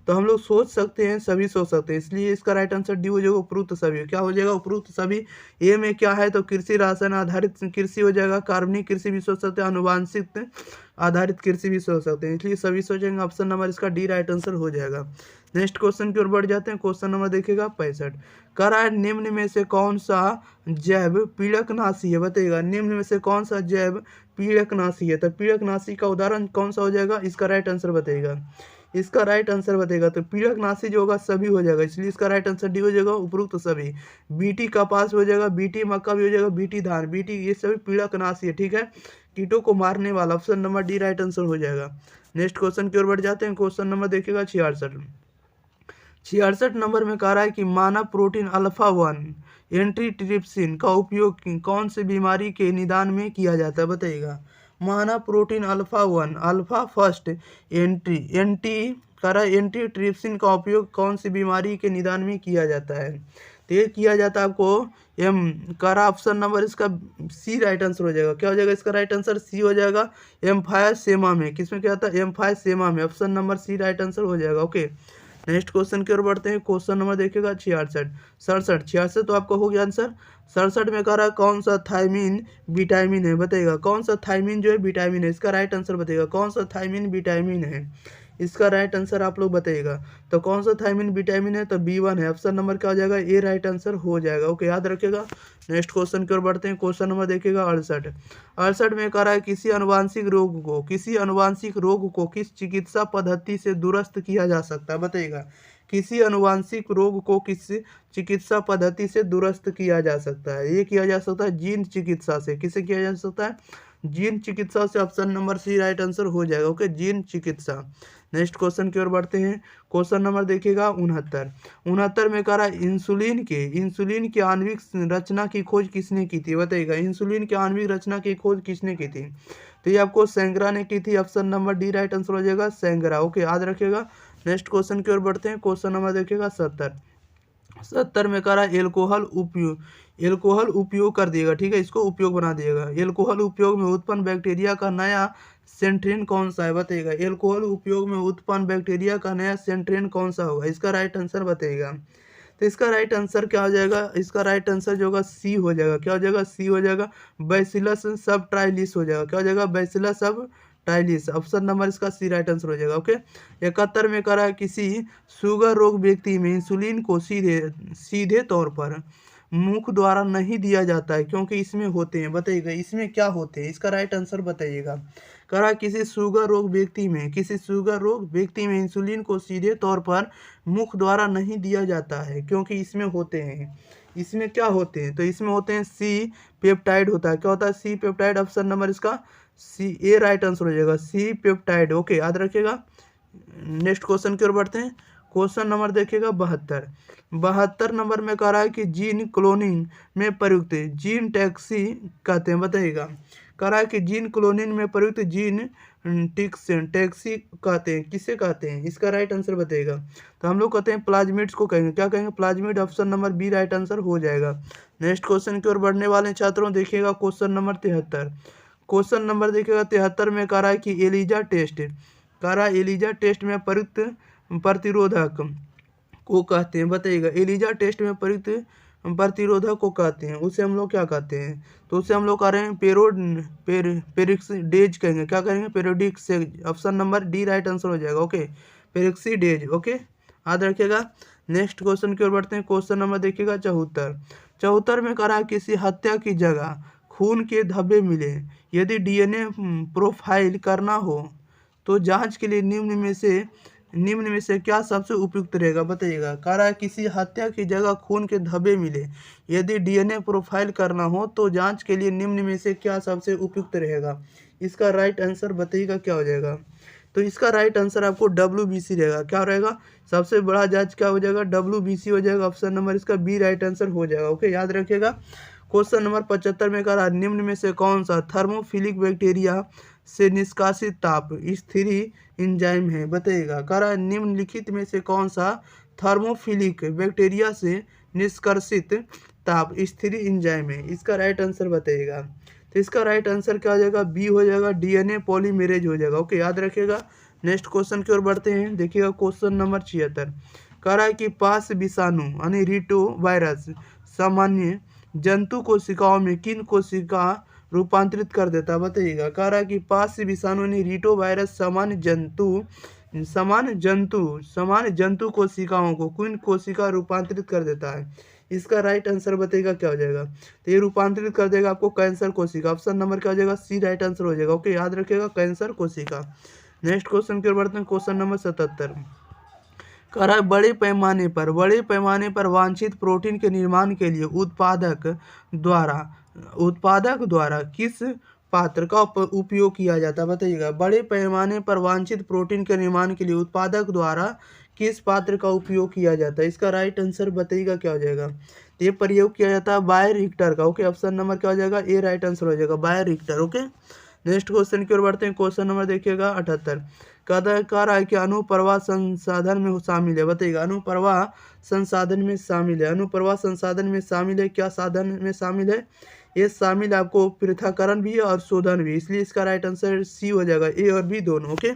तो हम लोग सोच सकते हैं, सभी सोच सकते हैं, इसलिए इसका राइट आंसर डी हो जाएगा, उपरोक्त सभी। क्या हो जाएगा? उपरोक्त सभी। ए में क्या है? तो कृषि रासायन आधारित कृषि हो जाएगा, कार्बनिक कृषि भी सोच सकते हैं, आनुवांशिक आधारित कृषि भी सोच सकते हैं, इसलिए सभी सोचेंगे। ऑप्शन नंबर इसका डी राइट आंसर हो जाएगा। नेक्स्ट क्वेश्चन की ओर बढ़ जाते हैं। क्वेश्चन नंबर देखिएगा 65। कह रहा है निम्न में से कौन सा जैव पीड़कनाशी है, बताइएगा। निम्न में से कौन सा जैव पीड़कनाशी है? तो पीड़कनाशी का उदाहरण कौन सा हो जाएगा? इसका राइट आंसर बताइएगा। इसका राइट आंसर बताइएगा। तो पीड़कनाशी जो होगा सभी हो जाएगा, इसलिए इसका राइट आंसर डी हो जाएगा, उपरोक्त सभी। बीटी कपास हो जाएगा, बीटी मक्का भी हो जाएगा, बीटी धान, बीटी, ये सभी पीड़कनाशी है, ठीक है, कीटों को मारने वाला। Option number D right answer हो जाएगा। नेक्स्ट क्वेश्चन की ओर बढ़ जाते हैं। क्वेश्चन नंबर देखिएगा 66। 66 नंबर में कह रहा है कि मानव प्रोटीन अल्फा 1 एंटीट्रिप्सिन का उपयोग कौन सी बीमारी के निदान में किया जाता है, बताइएगा। मानव protein alpha 1 alpha first antitrypsin का उपयोग कौन सी बीमारी के निदान में किया जाता है? तो ये किया जाता है आपको एम करा। ऑप्शन नंबर इसका सी राइट आंसर हो जाएगा। क्या हो जाएगा? इसका राइट आंसर सी हो जाएगा, एम्फायसेमा में। किसमें क्या आता है? एम्फायसेमा में। Option number C right answer हो जाएगा। ओके, नेक्स्ट क्वेश्चन की ओर बढ़ते हैं। क्वेश्चन नंबर देखिएगा 66 तो आपका हो गया आंसर। 67 में कह रहा है कौन सा थायमिन विटामिन है, बताइएगा। कौन सा थायमिन जो है विटामिन है, इसका राइट आंसर बताइएगा। कौन सा थायमिन विटामिन है, इसका राइट आंसर आप लोग बताइएगा। तो कौन सा थायमिन विटामिन है? तो B1 है। ऑप्शन नंबर क्या हो जाएगा? ए राइट आंसर हो जाएगा। ओके, याद रखिएगा। नेक्स्ट क्वेश्चन की ओर बढ़ते हैं। क्वेश्चन नंबर देखिएगा 68। 68 में कह रहा है किसी अनुवांशिक रोग को किस चिकित्सा पद्धति से दुरुस्त किया जा सकता है, बताइएगा। किसी अनुवांशिक रोग को किस चिकित्सा पद्धति से दुरुस्त किया जा सकता है? ये किया जा सकता है जीन चिकित्सा से। किसे किया जा सकता है? जीन चिकित्सा से। Option number C right answer हो जाएगा। ओके, जीन चिकित्सा। नेक्स्ट क्वेश्चन की ओर बढ़ते हैं। क्वेश्चन नंबर देखिएगा 69 में कह रहा है इंसुलिन की आणविक रचना की खोज किसने की थी, बताइएगा। इंसुलिन की आणविक रचना की खोज किसने की थी? तो ये आपको सेंगरा ने की थी। Option number D right answer हो जाएगा, सेंगरा। ओके, याद रखिएगा। नेक्स्ट क्वेश्चन की ओर बढ़ते हैं। क्वेश्चन नंबर देखिएगा 70 में कह रहा है एल्कोहल उपयोग कर दिएगा, ठीक है, इसको उपयोग बना दिएगा। एल्कोहल उपयोग में उत्पन्न बैक्टीरिया का नया सेंट्रेन कौन सा है, बताइएगा। एल्कोहल उपयोग में उत्पन्न बैक्टीरिया का नया सेंट्रेन कौन सा होगा, इसका राइट आंसर बताइएगा। तो इसका राइट आंसर क्या हो जाएगा? इसका राइट आंसर जो होगा सी हो जाएगा। क्या हो जाएगा? सी हो जाएगा, बैसिलस सबटाइलिस हो जाएगा। क्या हो जाएगा? बैसिलस सबटाइलिस। ऑप्शन नंबर इसका सी राइट आंसर हो जाएगा। ओके, 71 में कह रहा है किसी शुगर रोग व्यक्ति में इंसुलिन को सीधे तौर पर मुख द्वारा नहीं दिया जाता है क्योंकि इसमें होते हैं, बताइएगा। इसमें क्या होते हैं, इसका राइट आंसर बताइएगा। कह रहा है किसी शुगर रोग व्यक्ति में इंसुलिन को सीधे तौर पर मुख द्वारा नहीं दिया जाता है क्योंकि इसमें होते हैं। इसमें क्या होते हैं? तो इसमें होते हैं सी पेप्टाइड होता है। क्या होता है? C peptide. ऑप्शन नंबर इसका सी ए राइट आंसर हो जाएगा, सी पेप्टाइड। ओके, याद रखिएगा। नेक्स्ट क्वेश्चन की ओर बढ़ते हैं। क्वेश्चन नंबर देखिएगा 72 नंबर में कह रहा है कि जीन क्लोनिंग में प्रयुक्त जीन टैक्सी कहते हैं, बताइएगा। कह रहा है कि जीन क्लोनिंग में प्रयुक्त जीन टैक्सी कहते हैं, किसे कहते हैं? इसका राइट आंसर बताइएगा। तो हम लोग कहते हैं प्लाज्मिड्स को कहेंगे। क्या कहेंगे? Plasmid. Option number B right answer हो जाएगा। नेक्स्ट क्वेश्चन की ओर बढ़ने वाले छात्रों देखिएगा क्वेश्चन नंबर 73। क्वेश्चन नंबर देखिएगा 73 में कह रहा है कि एलिजा टेस्ट, कह रहा है एलिजा टेस्ट में प्रयुक्त प्रतिरोधक को कहते हैं, बताइएगा। एलिजा टेस्ट में प्रयुक्त प्रतिरोधक को कहते हैं, उसे हम लोग क्या कहते हैं? तो उसे हम लोग कह रहे हैं पेरिक्सीडेज कहेंगे। क्या कहेंगे? Peroxidase. Option number D right answer हो जाएगा। ओके, पेरिक्सीडेज। ओके, याद रखिएगा। नेक्स्ट क्वेश्चन की ओर बढ़ते हैं। क्वेश्चन नंबर देखिएगा 74 में कह रहा है किसी हत्या की जगह खून के धब्बे मिले, यदि डीएनए प्रोफाइल करना हो तो जांच के लिए निम्न में से क्या सबसे उपयुक्त रहेगा? बताइएगा। कह रहा है किसी हत्या की जगह खून के धब्बे मिले, यदि डीएनए प्रोफाइल करना हो तो जांच के लिए निम्न में से क्या सबसे उपयुक्त रहेगा? इसका राइट आंसर बताइएगा क्या हो जाएगा। तो इसका राइट आंसर आपको WBC रहेगा। क्या रहेगा? सबसे बड़ा जांच क्या हो जाएगा? WBC हो जाएगा। ऑप्शन नंबर इसका बी राइट आंसर हो जाएगा। ओके, याद रखिएगा। क्वेश्चन नंबर 75 में कह रहा है निम्न में से कौन सा थर्मोफिलिक बैक्टीरिया से निष्कासित ताप स्थिरी एंजाइम है? बताइएगा। कह रहा है निम्नलिखित में से कौन सा थर्मोफिलिक बैक्टीरिया से निष्कर्षित ताप स्थिरी एंजाइम है? इसका राइट आंसर बताइएगा। तो इसका राइट आंसर क्या हो जाएगा? बी हो जाएगा, डीएनए पॉलीमेरेज हो जाएगा। ओके, याद रखिएगा। नेक्स्ट क्वेश्चन की ओर बढ़ते हैं। देखिएगा क्वेश्चन नंबर 76। कह रहा है कि पास विषाणु यानी रीटो वायरस सामान्य जंतु कोशिकाओं में किन कोशिका रूपांतरित कर देता है? बताइएगा। कह रहा है कि पास विषाणु यानी रीटो वायरस सामान्य जंतु कोशिकाओं को किन कोशिका रूपांतरित कर देता है? इसका राइट आंसर बताइएगा क्या हो जाएगा। तो ये रूपांतरित कर देगा आपको कैंसर कोशिका। ऑप्शन नंबर क्या हो जाएगा? सी राइट आंसर हो जाएगा। ओके, याद रखिएगा, कैंसर कोशिका। नेक्स्ट क्वेश्चन की ओर बढ़ते हैं। क्वेश्चन नंबर 77 कह रहा है बड़े पैमाने पर वांछित प्रोटीन के निर्माण के लिए उत्पादक द्वारा किस पात्र का उपयोग किया जाता है? बताइएगा। बड़े पैमाने पर वांछित प्रोटीन के निर्माण के लिए उत्पादक द्वारा किस पात्र का उपयोग किया जाता है? इसका राइट आंसर बताइएगा क्या हो जाएगा। तो ये प्रयोग किया जाता है बायोरिएक्टर का। ओके, ऑप्शन नंबर क्या हो जाएगा? ए राइट आंसर हो जाएगा, बायोरिएक्टर। ओके, नेक्स्ट क्वेश्चन की ओर बढ़ते हैं। क्वेश्चन नंबर देखिएगा 78। कह रहा है कि अनुप्रवाह संसाधन में शामिल है। बताइएगा। अनुप्रवाह संसाधन में शामिल है। अनुप्रवाह संसाधन में शामिल है, क्या साधन में शामिल है? ये शामिल आपको पृथक्करण भी और शोधन भी, इसलिए इसका राइट आंसर सी हो जाएगा, ए और बी दोनों। ओके,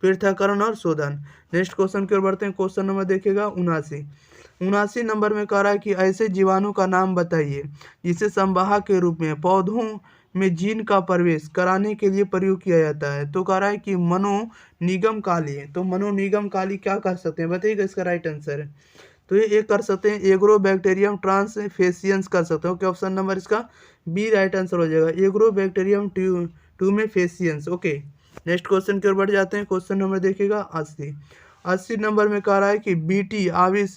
पृथक्करण और शोधन। नेक्स्ट क्वेश्चन की ओर बढ़ते हैं। क्वेश्चन नंबर देखिएगा 79 नंबर में कह रहा है कि ऐसे जीवाणु का नाम बताइए जिसे संवाहक के रूप में पौधों में जीन का प्रवेश कराने के लिए प्रयोग किया जाता है। तो कह रहा है कि मनोनिगमकाली। तो मनोनिगमकाली क्या कर सकते हैं? बताइएगा इसका राइट आंसर है। तो ये कर सकते हैं एग्रोबैक्टीरियम ट्रांसफेसियंस कर सकते हो। ऑप्शन नंबर इसका बी राइट आंसर हो जाएगा, एग्रोबैक्टीरियम ट्यूमेफेसियंस। ओके, नेक्स्ट क्वेश्चन की ओर बढ़ जाते हैं। क्वेश्चन नंबर देखिएगा 80 नंबर में कह रहा है कि बीटी आविश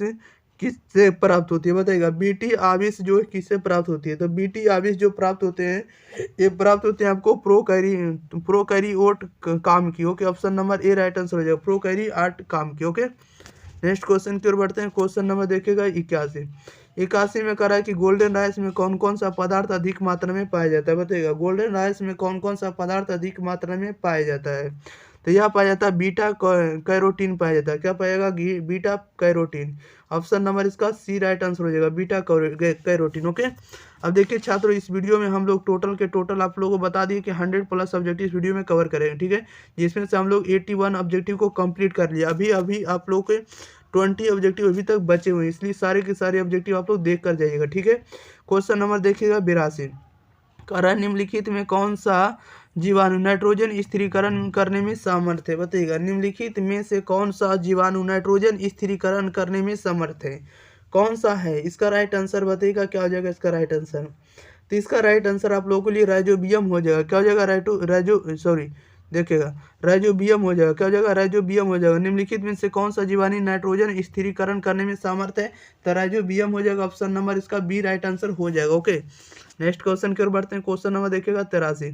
किससे प्राप्त होती है? बताइएगा। बीटी आविश जो है किससे प्राप्त होती है? तो बीटी आविश जो प्राप्त होते हैं, ये प्राप्त होते हैं आपको प्रोकैरियोट काम की। Okay, option number A right answer हो जाएगा, प्रोकैरियोट काम की। ओके, नेक्स्ट क्वेश्चन की ओर बढ़ते हैं। क्वेश्चन नंबर देखिएगा 81 में कह रहा है कि गोल्डन राइस में कौन कौन सा पदार्थ अधिक मात्रा में पाया जाता है? बताइएगा। गोल्डन राइस में कौन कौन सा पदार्थ अधिक मात्रा में पाया जाता है? तो यह पाया जाता है बीटा कैरोटीन पाया जाता है। क्या पाएगा? Beta carotene. ऑप्शन नंबर इसका सी राइट आंसर हो जाएगा, बीटा कैरोटीन। ओके, अब देखिए छात्रों, इस वीडियो में हम लोग टोटल आप लोगों को बता दिए कि 100+ ऑब्जेक्टिव इस वीडियो में कवर करेंगे। ठीक है, जिसमें से हम लोग 81 ऑब्जेक्टिव को कंप्लीट कर लिया। अभी आप लोग के 20 ऑब्जेक्टिव अभी तक बचे हुए हैं, इसलिए सारे के सारे ऑब्जेक्टिव आप लोग देख कर जाइएगा। ठीक है, क्वेश्चन नंबर देखिएगा 82। कह रहा है निम्नलिखित में कौन सा जीवाणु नाइट्रोजन स्थिरीकरण करने में समर्थ है? बताइएगा। निम्नलिखित में से कौन सा जीवाणु नाइट्रोजन स्थिरीकरण करने में समर्थ है? कौन सा है? इसका राइट आंसर बताइएगा क्या हो जाएगा इसका राइट आंसर। तो इसका राइट आंसर आप लोगों के लिए राइजोबियम हो जाएगा। क्या हो जाएगा? देखिएगा, राइजोबियम हो जाएगा। क्या हो जाएगा? राइजोबियम हो जाएगा। निम्नलिखित में से कौन सा जीवाणु नाइट्रोजन स्थिरीकरण करने में समर्थ है? तो राइजोबियम हो जाएगा। ऑप्शन नंबर इसका बी राइट आंसर हो जाएगा। ओके, नेक्स्ट क्वेश्चन की ओर बढ़ते हैं। क्वेश्चन नंबर देखिएगा 83।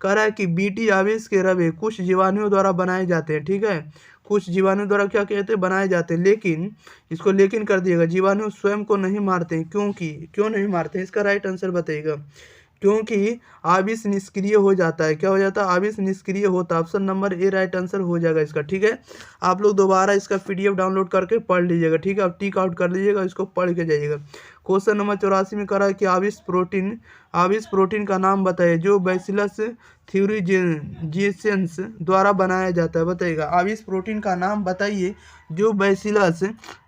कह रहा है कि बीटी आवेश के रवे कुछ जीवाणुओं द्वारा बनाए जाते हैं। ठीक है, कुछ जीवाणु द्वारा क्या कहते हैं? बनाए जाते हैं, लेकिन इसको लेकिन कर दिएगा, जीवाणु स्वयं को नहीं मारते हैं। क्यों नहीं मारते हैं? इसका राइट आंसर बताइएगा। क्योंकि आविष निष्क्रिय हो जाता है। क्या हो जाता है? आविष निष्क्रिय होता है। Option number A right answer हो जाएगा इसका। ठीक है, आप लोग दोबारा इसका पीडीएफ डाउनलोड करके पढ़ लीजिएगा। ठीक है, आप टिक आउट कर लीजिएगा, इसको पढ़ के जाइएगा। क्वेश्चन नंबर 84 में करा है कि आविष प्रोटीन का नाम बताइए जो बैसिलस थ्यूरीजिएंस द्वारा बनाया जाता है। बताइएगा, आविष प्रोटीन का नाम बताइए जो बैसिलस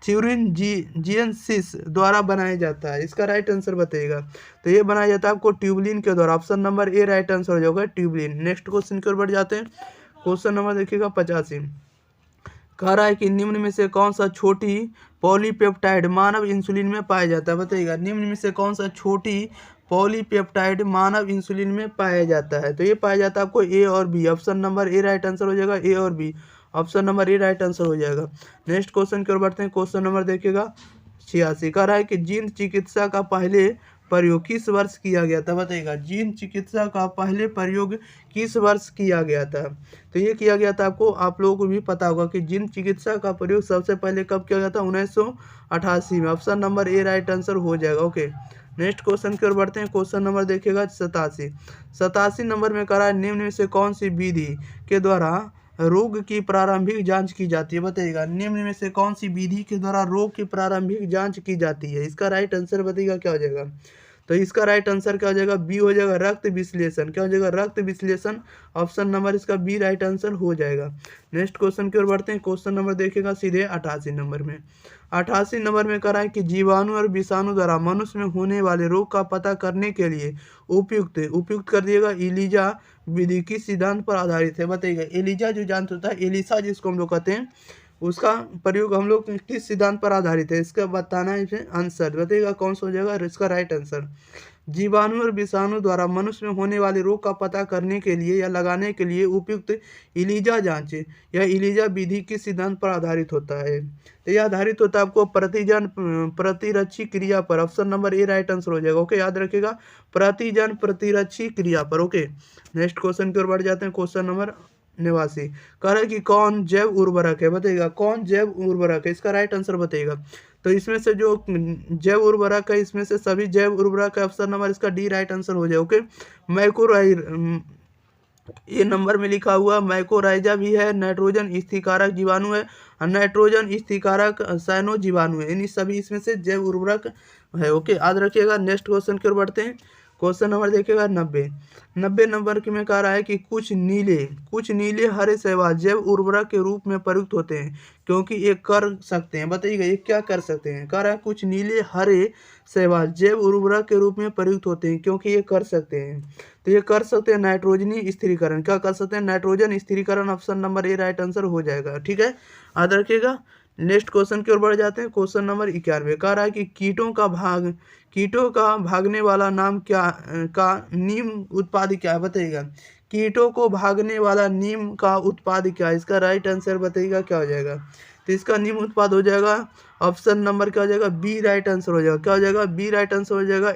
थ्यूरीजिएंसिस द्वारा बनाया जाता है। इसका राइट आंसर बताइएगा। तो ये बनाया जाता है आपको ट्यूबलिन के द्वारा। Option number A right answer हो जाएगा, ट्यूबलिन। नेक्स्ट क्वेश्चन की ओर बढ़ जाते हैं। क्वेश्चन नंबर देखिएगा 85, कह रहा है कि निम्न में से कौन सा छोटी पॉलीपेप्टाइड मानव इंसुलिन में पाया जाता है। बताइएगा, निम्न में से कौन सा छोटी पॉलीपेप्टाइड मानव इंसुलिन में पाया जाता है। तो ये पाया जाता है आपको ए और B. Option number A right answer हो जाएगा, ए और B. Option number A right answer हो जाएगा। नेक्स्ट क्वेश्चन की ओर बढ़ते हैं। क्वेश्चन नंबर देखिएगा 86, कह रहा है कि जीन चिकित्सा का पहले प्रयोग किस वर्ष किया गया था। बताइएगा, जीन चिकित्सा का पहले प्रयोग किस वर्ष किया गया था। तो ये किया गया था आपको, आप लोगों को भी पता होगा कि जीन चिकित्सा का प्रयोग सबसे पहले कब किया गया था? 1988 में। Option number A right answer हो जाएगा। ओके, नेक्स्ट क्वेश्चन की ओर बढ़ते हैं। क्वेश्चन नंबर देखिएगा 87 नंबर में करा है निम्न में से कौन सी विधि के द्वारा रोग की प्रारंभिक जांच की जाती है। बताइएगा, निम्न में से कौन सी विधि के द्वारा रोग की प्रारंभिक जांच की जाती है। इसका राइट आंसर बताइएगा क्या हो जाएगा। तो इसका राइट आंसर क्या हो जाएगा? बी हो जाएगा, रक्त विश्लेषण। क्या हो जाएगा? रक्त विश्लेषण। ऑप्शन नंबर इसका बी राइट आंसर हो जाएगा। नेक्स्ट क्वेश्चन की ओर बढ़ते हैं। क्वेश्चन नंबर देखिएगा सीधे 88 नंबर में। 88 नंबर में करा है कि जीवाणु और विषाणु द्वारा मनुष्य में होने वाले रोग का पता करने के लिए उपयुक्त कर दिएगा इलीजा विधि किस सिद्धांत पर आधारित है। बताइएगा, एलिजा जो जानते होता है, एलिसा जिसको हम लोग कहते हैं, उसका प्रयोग हम लोग किस सिद्धांत पर आधारित है, इसका बताना है इसे आंसर। बताइएगा कौन सा हो जाएगा इसका राइट आंसर। जीवाणु और विषाणु द्वारा मनुष्य में होने वाले रोग का पता करने के लिए या लगाने के लिए उपयुक्त इलीजा जांच या इलीजा विधि किस सिद्धांत पर आधारित होता है। तो यह आधारित होता है आपको प्रतिरक्षी क्रिया पर। Option number A right answer हो जाएगा। ओके, याद रखिएगा, प्रतिरक्षी क्रिया पर। ओके, नेक्स्ट क्वेश्चन की ओर बढ़ जाते हैं। क्वेश्चन नंबर 89, कह रहा है कि कौन जैव उर्वरक है। बताइएगा, कौन जैव उर्वरक है, इसका राइट आंसर बताइएगा। तो इसमें से जो जैव उर्वरक है, इसमें से सभी जैव उर्वरक है। ऑप्शन नंबर इसका डी राइट आंसर हो जाए। ओके, मैकोराइज ये नंबर में लिखा हुआ मैकोराइजा भी है, नाइट्रोजन स्थिकारक जीवाणु है, नाइट्रोजन स्थिकारक साइनो जीवाणु है। इन सभी इसमें से जैव उर्वरक है। ओके, याद रखिएगा। नेक्स्ट क्वेश्चन की ओर बढ़ते हैं। क्वेश्चन नंबर देखिएगा 90 नंबर में कह रहा है कि कुछ नीले हरे शैवाल जैव उर्वरक के रूप में प्रयुक्त होते हैं क्योंकि ये कर सकते हैं। बताइएगा, ये क्या कर सकते हैं। कह रहा है कुछ नीले हरे शैवाल जैव उर्वरक के रूप में प्रयुक्त होते हैं क्योंकि ये कर सकते हैं। तो ये कर सकते हैं नाइट्रोजनी स्थिरीकरण। क्या कर सकते हैं? नाइट्रोजन स्थिरीकरण। Option number A right answer हो जाएगा। ठीक है, याद रखिएगा। नेक्स्ट क्वेश्चन की ओर बढ़ जाते हैं। क्वेश्चन नंबर 91 कह रहा है कि कीटों का भागने वाला नाम क्या का नीम उत्पाद क्या है। बताइएगा, कीटों को भागने वाला नीम का उत्पाद क्या है। इसका राइट आंसर बताइएगा क्या हो जाएगा। तो इसका नीम उत्पाद हो जाएगा ऑप्शन नंबर क्या हो जाएगा? बी राइट आंसर हो जाएगा। क्या हो जाएगा? बी राइट आंसर हो जाएगा।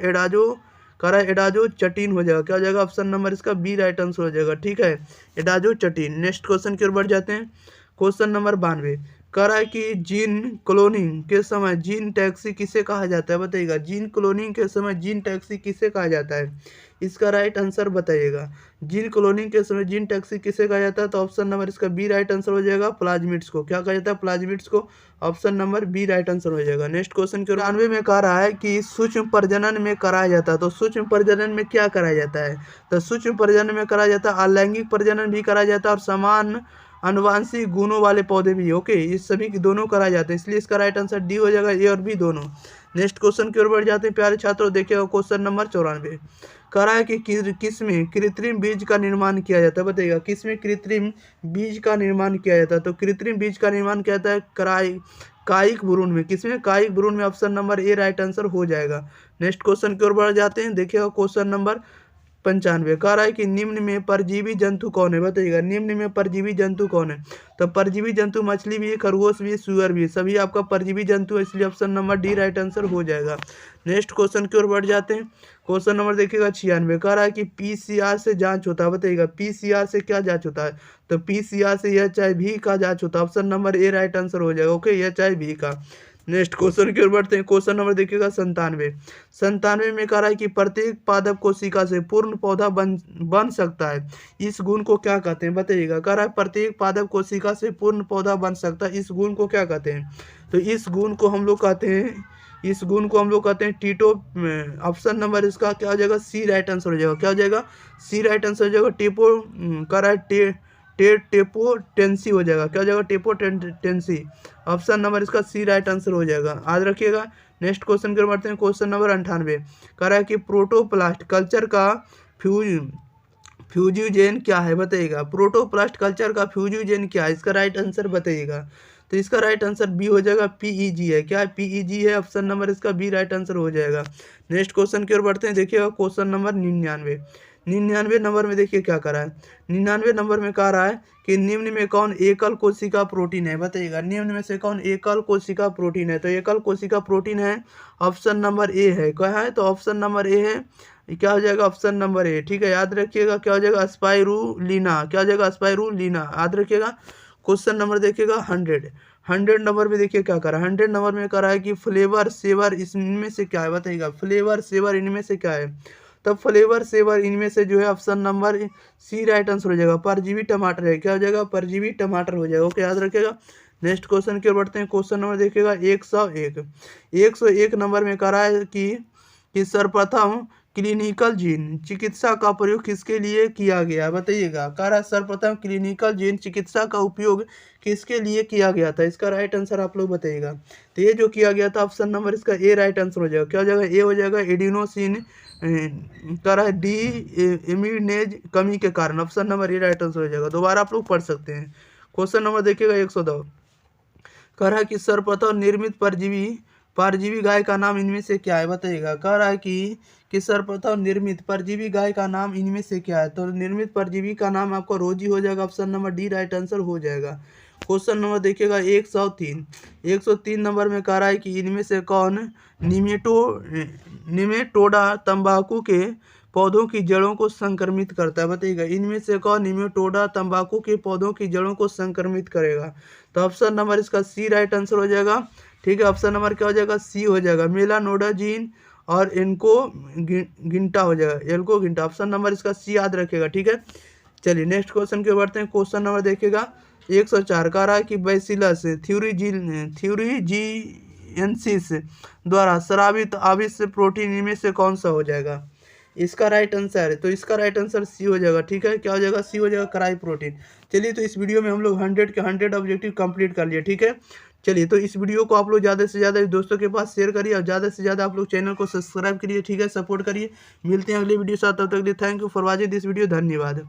एडाजो चटीन हो जाएगा। क्या हो जाएगा? ऑप्शन नंबर इसका बी राइट आंसर हो जाएगा। ठीक है, एडाजो चटीन। नेक्स्ट क्वेश्चन की ओर बढ़ जाते हैं। क्वेश्चन नंबर 92 कह रहा है कि जीन क्लोनिंग के समय जीन टैक्सी किसे कहा जाता है। बताइएगा, जीन क्लोनिंग के समय जीन टैक्सी किसे कहा जाता है। इसका राइट आंसर बताइएगा। जीन क्लोनिंग के समय जीन टैक्सी किसे कहा जाता है। तो ऑप्शन नंबर इसका बी राइट आंसर हो जाएगा, प्लाज्मिड्स को। क्या कहा जाता है? प्लाज्मिड्स को। Option number B right answer हो जाएगा। नेक्स्ट क्वेश्चन के 93 में कह रहा है कि सूक्ष्म प्रजनन में कराया जाता है। तो सूक्ष्म प्रजनन में क्या कराया जाता है। तो सूक्ष्म प्रजनन में कराया जाता है अलैंगिक प्रजनन भी कराया जाता है और समान अनुवांशिक गुणों वाले पौधे भी। ओके, ये सभी दोनों कराए जाते हैं, इसलिए इसका राइट आंसर डी हो जाएगा, ए और बी दोनों। नेक्स्ट क्वेश्चन की ओर बढ़ जाते हैं प्यारे छात्रों। देखिएगा क्वेश्चन नंबर 94 कह रहा है कि किसमें कृत्रिम बीज का निर्माण किया जाता है। बताइएगा, किसमें कृत्रिम बीज का निर्माण किया जाता है। तो कृत्रिम बीज का निर्माण किया जाता है कायिक भ्रूण में। किसमें? कायिक भ्रूण में। Option number A right answer हो जाएगा। नेक्स्ट क्वेश्चन की ओर बढ़ जाते हैं। देखिएगा क्वेश्चन नंबर 95 कह रहा है कि निम्न में परजीवी जंतु कौन है। बताइएगा, निम्न में परजीवी जंतु कौन है। तो परजीवी जंतु मछली भी है, खरगोश भी है, सुअर भी है, सभी आपका परजीवी जंतु है, इसलिए option number D right answer हो जाएगा। नेक्स्ट क्वेश्चन की ओर बढ़ जाते हैं। क्वेश्चन नंबर देखिएगा 96 कह रहा है कि पीसीआर से जांच होता है। बताइएगा, पीसीआर से क्या जांच होता है। तो पीसीआर से HIV का जांच होता है। Option number A right answer हो जाएगा। ओके, HIV का। नेक्स्ट क्वेश्चन की ओर बढ़ते हैं। क्वेश्चन नंबर देखिएगा 97। 97 में कह रहा है कि प्रत्येक पादप कोशिका से पूर्ण पौधा बन सकता है, इस गुण को क्या कहते हैं बताइएगा। कह रहा है प्रत्येक पादप कोशिका से पूर्ण पौधा बन सकता है, इस गुण को क्या कहते हैं। तो इस गुण को हम लोग कहते हैं टीटो। ऑप्शन नंबर इसका क्या हो जाएगा, सी राइट आंसर हो जाएगा। क्या हो जाएगा, सी राइट आंसर हो जाएगा। कह रहा है टेपोटेंसी हो जाएगा। क्या हो जाएगा, टेपोटेंसी। ऑप्शन नंबर इसका सी राइट आंसर हो जाएगा, याद रखिएगा। नेक्स्ट क्वेश्चन की ओर बढ़ते हैं। क्वेश्चन नंबर 98 कह रहा है कि प्रोटोप्लास्ट कल्चर का फ्यूजियोजेन क्या है बताइएगा। प्रोटोप्लास्ट कल्चर का फ्यूजियोजेन क्या है, इसका राइट आंसर बताइएगा। तो इसका राइट आंसर बी हो जाएगा, पीईजी है। क्या है, पीईजी है। ऑप्शन नंबर इसका बी राइट आंसर हो जाएगा। नेक्स्ट क्वेश्चन की ओर बढ़ते हैं। देखिएगा क्वेश्चन नंबर 99। 99 नंबर में देखिए क्या करा है। 99 नंबर में कह रहा है कि निम्न में कौन एकल कोशिका प्रोटीन है बताइएगा। निम्न में से कौन एकल कोशिका प्रोटीन है। तो एकल कोशिका प्रोटीन है, ऑप्शन नंबर ए है। क्या है, तो ऑप्शन नंबर ए है। क्या हो जाएगा, ऑप्शन नंबर ए। ठीक है, याद रखिएगा। क्या हो जाएगा, स्पाइरुलिना। क्या हो जाएगा, स्पाइरुलिना, याद रखिएगा। क्वेश्चन नंबर देखिएगा 100 नंबर में देखिए क्या करा है। 100 नंबर में करा है कि फ्लेवर सेवर इनमें से क्या है बताइएगा। फ्लेवर सेवर इनमें से क्या है। तब फ्लेवर सेवर इनमें से जो है option number C right answer हो जाएगा, परजीवी टमाटर है। क्या हो जाएगा, परजीवी टमाटर हो जाएगा। ओके, याद रखिएगा। नेक्स्ट क्वेश्चन की ओर बढ़ते हैं। क्वेश्चन नंबर देखिएगा 101 नंबर में कह रहा है कि सर्वप्रथम क्लिनिकल जीन चिकित्सा का प्रयोग किसके लिए किया गया बताइएगा। कह रहा है सर्वप्रथम क्लिनिकल जीन चिकित्सा का उपयोग किसके लिए किया गया था, इसका राइट आंसर आप लोग बताइएगा। तो ये जो किया गया था ऑप्शन नंबर इसका ए राइट आंसर हो जाएगा। क्या हो जाएगा, ए हो जाएगा। एडिनोसिन कह रहा है डी इम्यूनेज कमी के कारण, option number A right answer हो जाएगा। दोबारा आप लोग पढ़ सकते हैं। क्वेश्चन नंबर देखिएगा 102 कह रहा है कि सर्वप्रथम निर्मित परजीवी गाय का नाम इनमें से क्या है बताइएगा। कह रहा है कि सर्वप्रथम निर्मित परजीवी गाय का नाम इनमें से क्या है। तो निर्मित परजीवी का नाम आपका रोजी हो जाएगा, option number D right answer हो जाएगा। क्वेश्चन नंबर देखिएगा 103 नंबर में कह रहा है कि इनमें से कौन निमेटोडा तंबाकू के पौधों की जड़ों को संक्रमित करता है बताइएगा। इनमें से कौन निमेटोडा तंबाकू के पौधों की जड़ों को संक्रमित करेगा। तो ऑप्शन नंबर इसका सी राइट आंसर हो जाएगा। ठीक है, ऑप्शन नंबर क्या हो जाएगा, सी हो जाएगा। मेलानोडाजीन और इनको गिंटा हो जाएगा, एल्को गिंटा। ऑप्शन नंबर इसका सी याद रखेगा। ठीक है, चलिए नेक्स्ट क्वेश्चन के बढ़ते हैं। क्वेश्चन नंबर देखिएगा 104 कह रहा है कि बैसिलस थ्यूरिजिएंसिस द्वारा स्रावित आविष्य प्रोटीन इनमें से कौन सा हो जाएगा, इसका राइट आंसर है। तो इसका राइट आंसर सी हो जाएगा। ठीक है, क्या हो जाएगा, सी हो जाएगा, क्राई प्रोटीन। चलिए, तो इस वीडियो में हम लोग 100 के 100 ऑब्जेक्टिव कंप्लीट कर लिए। ठीक है, चलिए, तो इस वीडियो को आप लोग ज़्यादा से ज़्यादा दोस्तों के पास शेयर करिए और ज़्यादा से ज़्यादा आप लोग चैनल को सब्सक्राइब करिए। ठीक है, सपोर्ट करिए। मिलते हैं अगले वीडियो के साथ, तब तक के लिए thank you for watching this video. धन्यवाद।